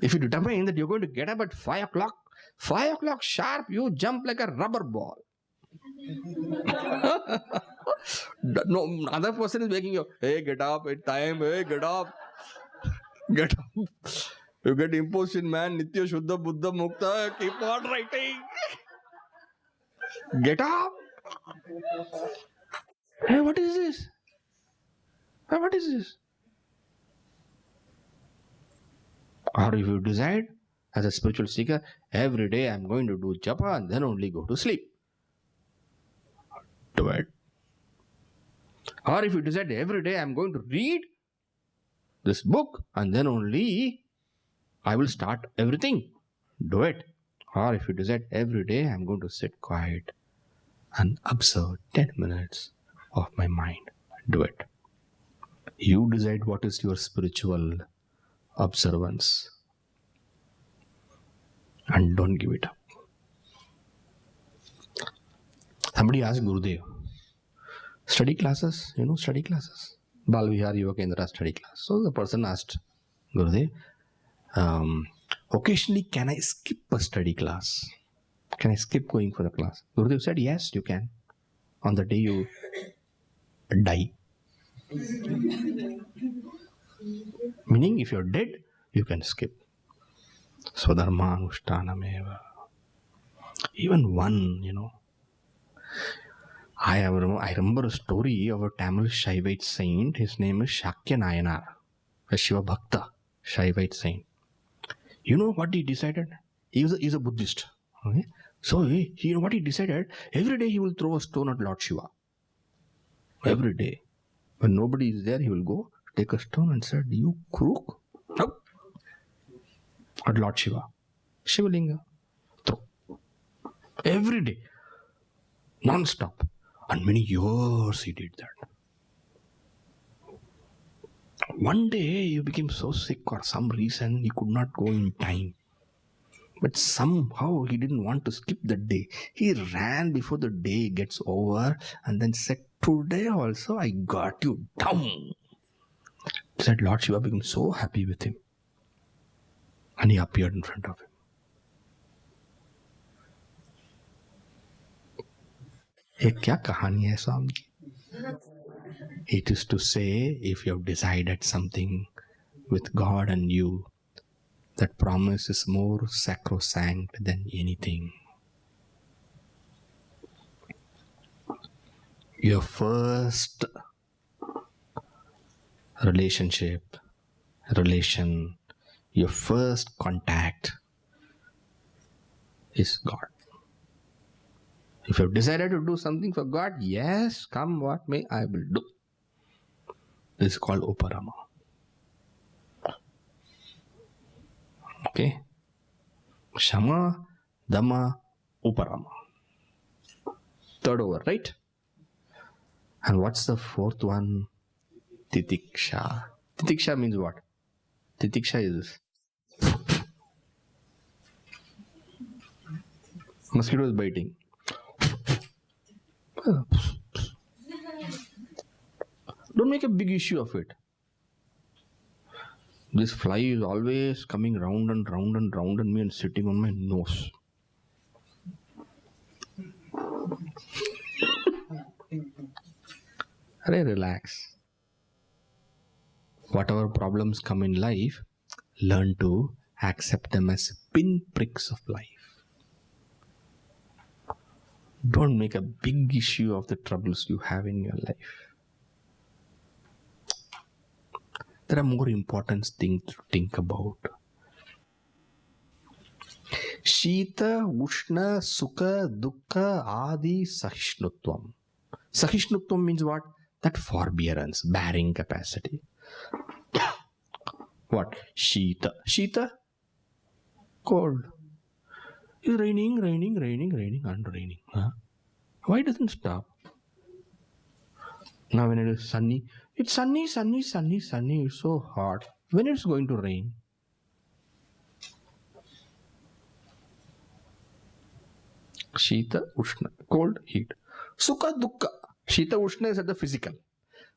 If you determine that you're going to get up at 5 o'clock, 5 o'clock sharp, you jump like a rubber ball. No, other person is making you, hey, get up at time, hey, get up. Get up. You get imposition, man. Nitya Shuddha Buddha Mukta. Keep on writing. Get up. Hey, what is this? Hey, what is this? Or if you decide, as a spiritual seeker, every day I'm going to do japa and then only go to sleep. Do it. Or if you decide every day I'm going to read this book and then only I will start everything. Do it. Or if you decide every day I'm going to sit quiet and observe 10 minutes of my mind. Do it. You decide what is your spiritual observance. And don't give it up. Somebody asked Gurudev, study classes, study classes. Bal Vihar Yuva Kendra study class. So the person asked Gurudev, occasionally can I skip a study class? Can I skip going for the class? Gurudev said, yes, you can. On the day you die. Meaning, if you're dead, you can skip. Swadharma Anushtanameva. Even one, I remember a story of a Tamil Shaivite saint. His name is Shakya Nayanar, a Shiva Bhakta, Shaivite saint. You know what he decided? He's a Buddhist. Okay? So what he decided, every day he will throw a stone at Lord Shiva. Every day. When nobody is there, he will go, take a stone and said, you crook. Nope. at Lord Shiva. Shivalinga. Throw. Every day. Non-stop. And many years he did that. One day he became so sick for some reason he could not go in time. But somehow he didn't want to skip the day. He ran before the day gets over and then said, today also I got you down. Said Lord Shiva became so happy with him. And he appeared in front of him. ये क्या कहानी है Swami ji? It is to say, if you have decided something with God and you, that promise is more sacrosanct than anything. Your first relation, your first contact is God. If you have decided to do something for God, yes, come what may, I will do. This is called Uparama. Okay? Shama, Dhamma, Uparama. Third over, right? And what's the fourth one? Titiksha. Titiksha means what? Titiksha is mosquito is biting. Don't make a big issue of it. This fly is always coming round and round and round on me and sitting on my nose. Relax. Whatever problems come in life, learn to accept them as pinpricks of life. Don't make a big issue of the troubles you have in your life. There are more important things to think about. Shita, Ushna, Sukha, Dukkha, Adi, Sahishnutvam. Sahishnutvam means what? That forbearance, bearing capacity. What? Shita. Shita? Cold. It's raining and raining. Huh? Why doesn't it stop? Now when it is sunny, it's sunny, it's so hot. When it's going to rain? Shita, Ushna, cold, heat. Sukha, Dukkha. Shita, Ushna is at the physical.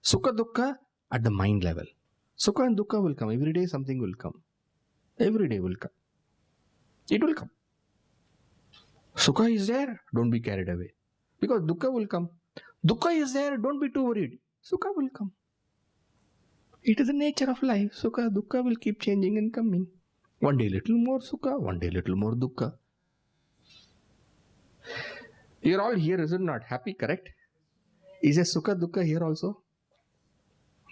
Sukha, Dukkha at the mind level. Sukha and Dukkha will come. Every day something will come. Every day will come. It will come. Sukha is there, don't be carried away. Because Dukkha will come. Dukkha is there, don't be too worried. Sukha will come. It is the nature of life. Sukha, Dukkha will keep changing and coming. One day little more Sukha, one day little more Dukkha. You're all here, is it not? Happy, correct? Is there Sukha, Dukkha here also?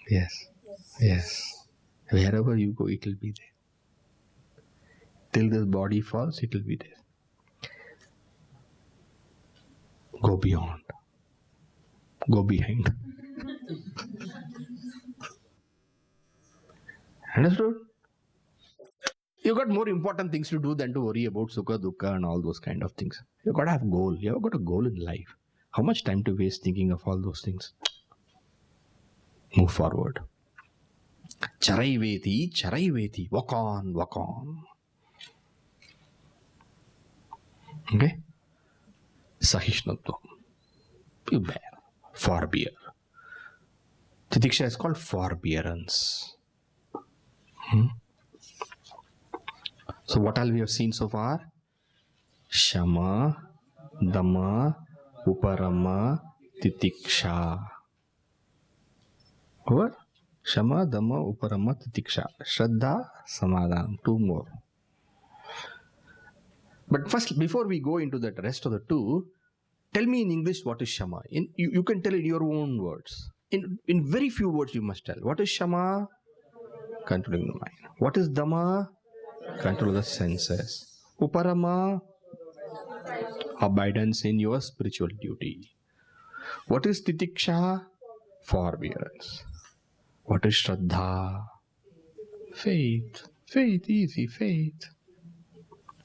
Yes. Yes. Wherever you go, it will be there. Till this body falls, it will be there. Go beyond. Go behind. Understood? You got more important things to do than to worry about Sukha, Dukkha and all those kind of things. You got to have a goal. You have got a goal in life. How much time to waste thinking of all those things? Move forward. Charaiveti. Walk on. Okay? Sahishnutvam. You bear. Forbear. Titiksha is called forbearance. So what all we have seen so far? Shama, Dhamma, Uparama, Titiksha. Over? Shama, Dhamma, Uparama, Titiksha. Shraddha, Samadhanam. Two more. But first, before we go into that rest of the two, tell me in English what is Shama. You can tell in your own words. In very few words you must tell. What is Shama? Controlling the mind. What is Dhamma? Control the senses. Uparama? Abidance in your spiritual duty. What is Titiksha? Forbearance. What is Shraddha? Faith. Faith, easy, faith.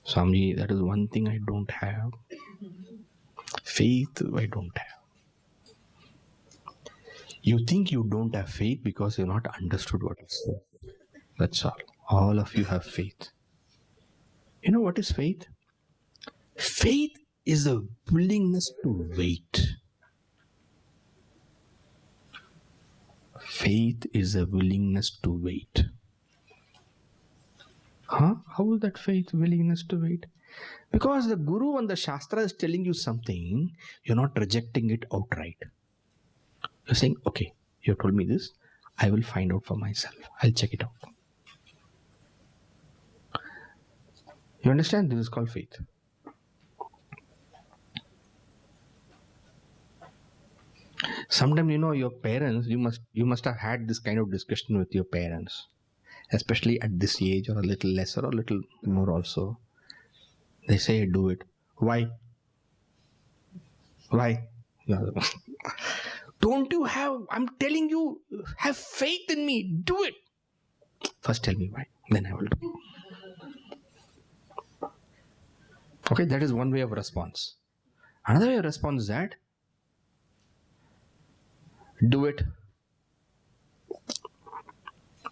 Swamiji, that is one thing I don't have. Faith, I don't have. You think you don't have faith because you've not understood what is faith. That's all. All of you have faith. You know what is faith? Faith is a willingness to wait. Faith is a willingness to wait. Huh? How is that faith, willingness to wait? Because the Guru and the Shastra is telling you something, you're not rejecting it outright. You're saying, okay, you told me this, I will find out for myself. I'll check it out. You understand? This is called faith. Sometimes, your parents, you must have had this kind of discussion with your parents, especially at this age, or a little lesser or a little more also. They say, do it. Why? Why? Don't you have, I'm telling you, have faith in me. Do it. First tell me why. Then I will do. Okay, that is one way of response. Another way of response is that, do it.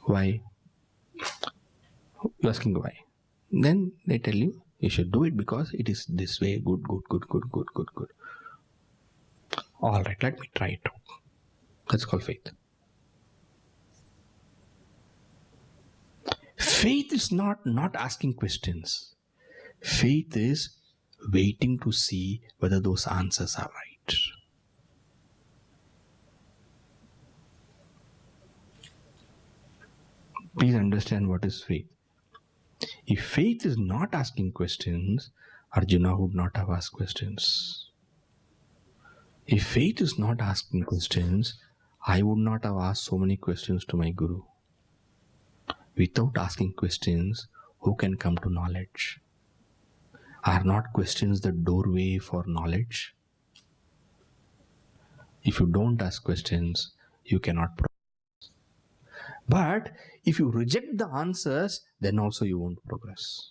Why? You're asking why. Then they tell you, you should do it because it is this way. Good. All right, let me try it out. That's called faith. Faith is not asking questions. Faith is waiting to see whether those answers are right. Please understand what is faith. If faith is not asking questions, Arjuna would not have asked questions. If faith is not asking questions, I would not have asked so many questions to my Guru. Without asking questions, who can come to knowledge? Are not questions the doorway for knowledge? If you don't ask questions, you cannot progress. But if you reject the answers, then also you won't progress.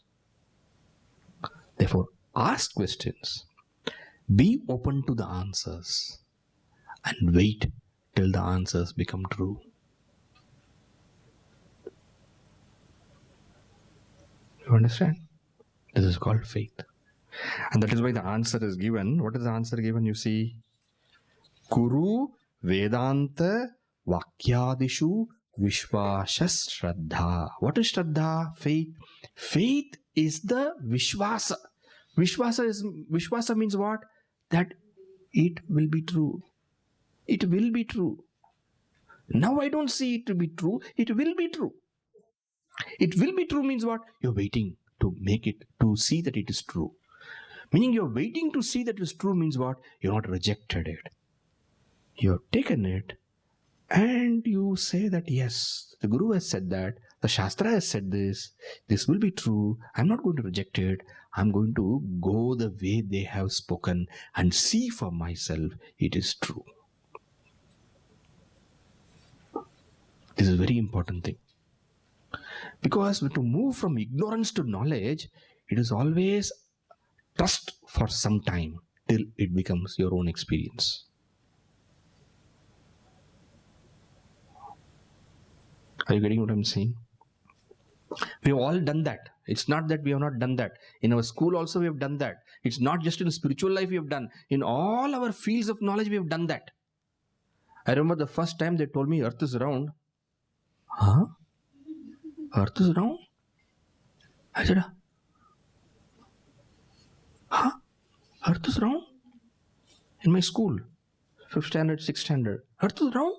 Therefore, ask questions. Be open to the answers and wait till the answers become true. You understand? This is called faith. And that is why the answer is given. What is the answer given? You see, Kuru Vedanta Vakyadishu Vishvasas Shraddha. What is Shraddha? Faith. Faith is the Vishvasa. Vishvasa means what? That it will be true. It will be true. Now I don't see it to be true. It will be true. It will be true means what? You're waiting to make it, to see that it is true. Meaning you're waiting to see that it is true means what? You're not rejected it. You've taken it and you say that yes, the Guru has said that, the Shastra has said this will be true. I'm not going to reject it. I'm going to go the way they have spoken and see for myself it is true. This is a very important thing. Because to move from ignorance to knowledge, it is always trust for some time till it becomes your own experience. Are you getting what I'm saying? We have all done that. It's not that we have not done that. In our school also we have done that. It's not just in spiritual life we have done. In all our fields of knowledge we have done that. I remember the first time they told me earth is round. Huh? Earth is round? I said, huh? Earth is round? In my school, 5th standard, 6th standard. Earth is round?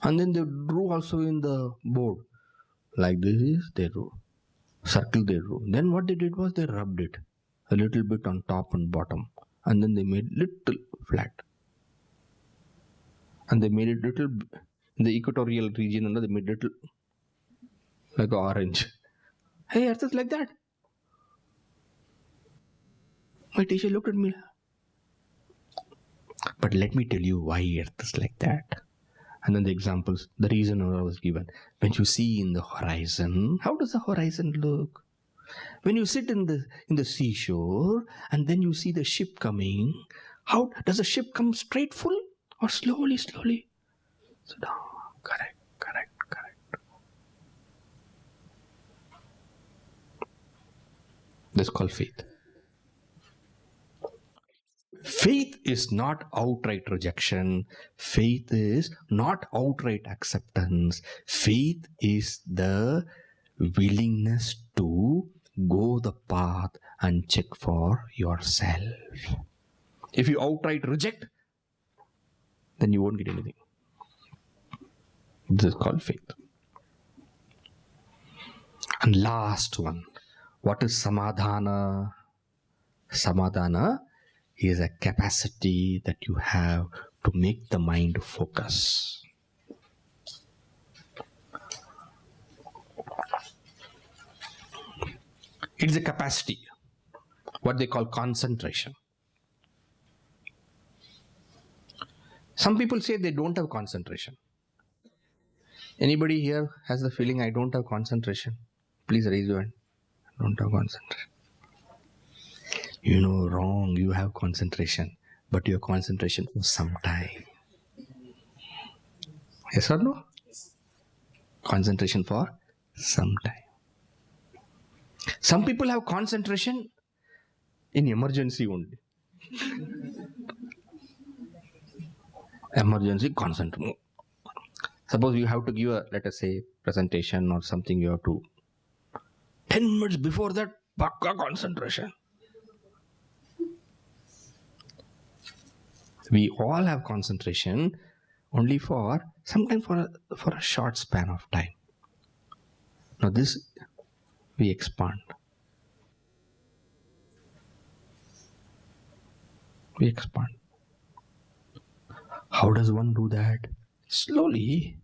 And then they drew also in the board. Like this, they drew. Circle they drew. Then what they did was they rubbed it a little bit on top and bottom. And then they made little flat. And they made it little, in the equatorial region, they made little like orange. Hey, earth is like that. My teacher looked at me. But let me tell you why earth is like that. And then the examples, the reason I was given. When you see in the horizon, how does the horizon look? When you sit in the seashore and then you see the ship coming, how does the ship come straight full or slowly? So down. Correct. This is called faith. Faith is not outright rejection. Faith is not outright acceptance. Faith is the willingness to go the path and check for yourself. If you outright reject, then you won't get anything. This is called faith. And last one, what is samadhana? Samadhana is a capacity that you have to make the mind focus. It's a capacity, what they call concentration. Some people say they don't have concentration. Anybody here has the feeling, I don't have concentration? Please raise your hand. I don't have concentration. You know, wrong, you have concentration, but your concentration for some time. Yes or no? Concentration for some time. Some people have concentration in emergency only. Emergency concentration. Suppose you have to give a, let us say, presentation or something, you have to 10 minutes before that, pakka concentration. We all have concentration only for sometimes for a short span of time. Now this we expand. We expand. How does one do that? Slowly.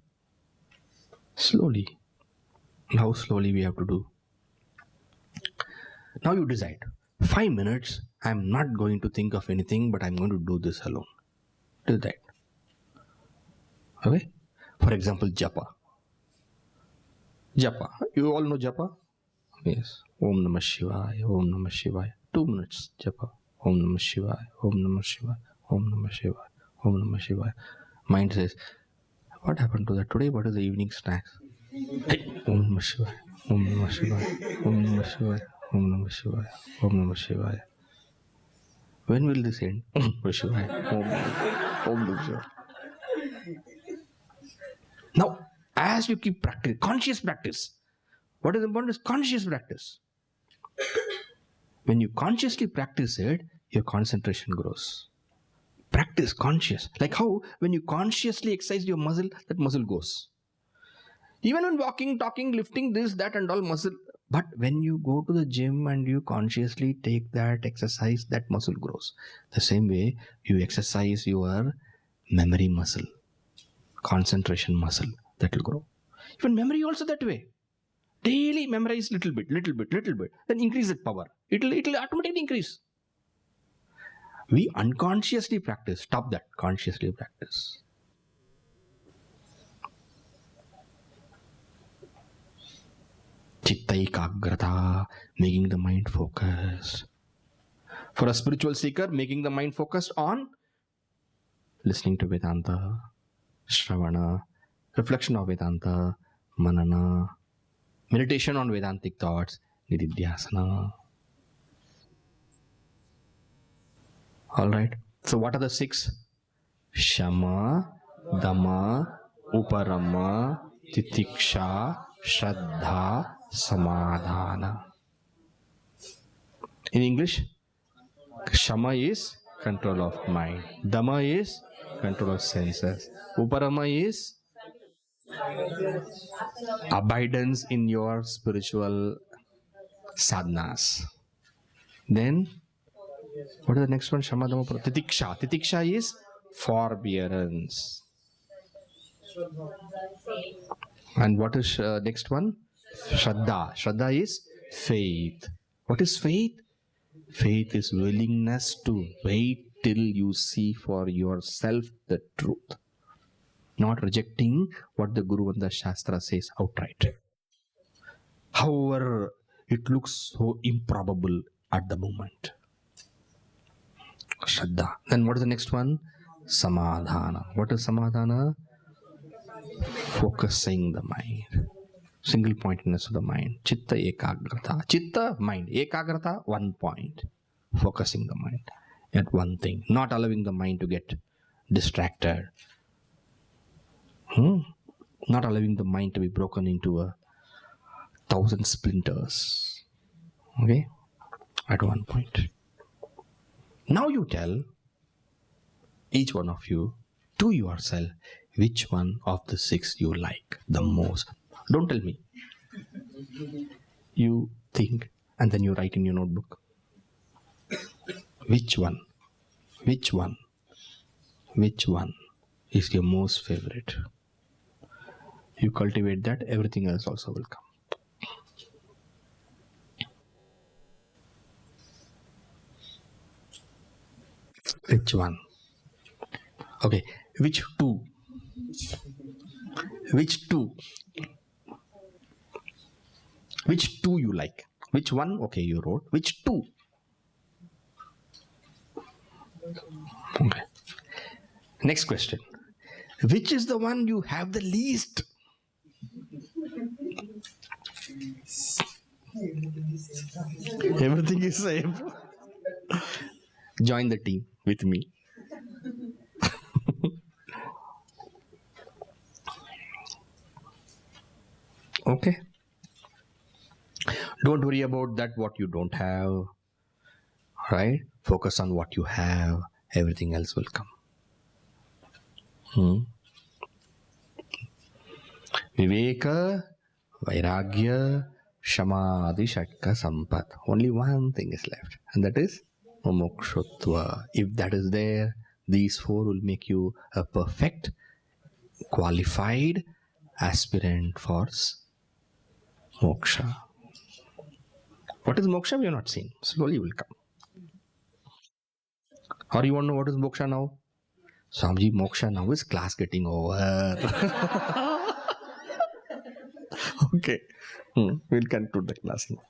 How slowly we have to do? Now you decide. 5 minutes, I am not going to think of anything, but I am going to do this alone. Do that. Okay? For example, japa. Japa. You all know japa? Yes. Om Namah Shivaya, Om Namah Shivaya. 2 minutes japa. Om Namah Shivaya, Om Namah Shivaya, Om Namah Shivaya, Om Namah Shivaya. Mind says, what happened to that today? What is the evening snacks? Hey, Om Namah Shivaya, Om Namah Shivaya, Om Namah Shivaya, Om Namah Shivaya, Om Namah Shivaya. When will this end? Om Namah Shivaya, Om Namah Shivaya. Now, as you keep practice, conscious practice, what is important is conscious practice. When you consciously practice it, your concentration grows. Practice conscious. Like how when you consciously exercise your muscle, that muscle goes. Even when walking, talking, lifting, this, that and all muscle. But when you go to the gym and you consciously take that exercise, that muscle grows. The same way you exercise your memory muscle, concentration muscle, that will grow. Even memory also that way. Daily memorize little bit. Then increase that power. It'll automatically increase. We unconsciously practice. Stop that. Consciously practice. Chitta ekagrata, making the mind focused. For a spiritual seeker, making the mind focused on listening to Vedanta, Shravana, reflection of Vedanta, Manana, meditation on Vedantic thoughts, Nididhyasana. Alright. So what are the 6? Shama, Dama, Uparama, Titiksha, Shraddha, Samadhana. In English, Shama is control of mind. Dama is control of senses. Uparama is abidance in your spiritual sadhanas. Then, what is the next one? Shama, Dama, Titiksha. Titiksha is forbearance. And what is next one? Shraddha. Shraddha is faith. What is faith? Faith is willingness to wait till you see for yourself the truth. Not rejecting what the Guru and the Shastra says outright. However, it looks so improbable at the moment. Shraddha. Then what is the next one? Samadhana. What is samadhana? Focusing the mind. Single pointedness of the mind. Chitta ekagrata. Chitta, mind. Ekagrata, one point. Focusing the mind at one thing. Not allowing the mind to get distracted. Not allowing the mind to be broken into 1,000 splinters. Okay? At one point. Now you tell each one of you to yourself which one of the 6 you like the most. Don't tell me. You think and then you write in your notebook. Which one? Which one? Which one is your most favorite? You cultivate that, everything else also will come. Which one? Okay, which two? Which two? Which two you like? Which one? Okay, you wrote. Which two? Okay. Next question. Which is the one you have the least? Everything is same. Join the team with me. Okay. Don't worry about that what you don't have. Right? Focus on what you have. Everything else will come. Viveka, Vairagya, Shamadhi, Shatka, Sampat. Only one thing is left, and that is Mumukshutva. If that is there, these 4 will make you a perfect, qualified aspirant for moksha. What is moksha? We have not seen. Slowly will come. Or you want to know what is moksha now? Swamiji, moksha now is class getting over. Okay. We'll conclude the class now.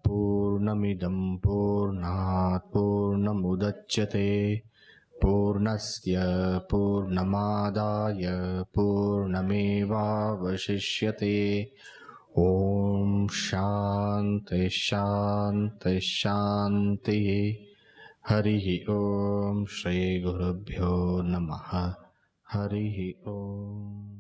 Purnamidam Purnat Purnamudachyate Purnasya Purnamadaya Purnamevavashishyate. Om Shanti Shanti Shanti. Harihi Om Shri Gurubhyo Namaha. Harihi Om.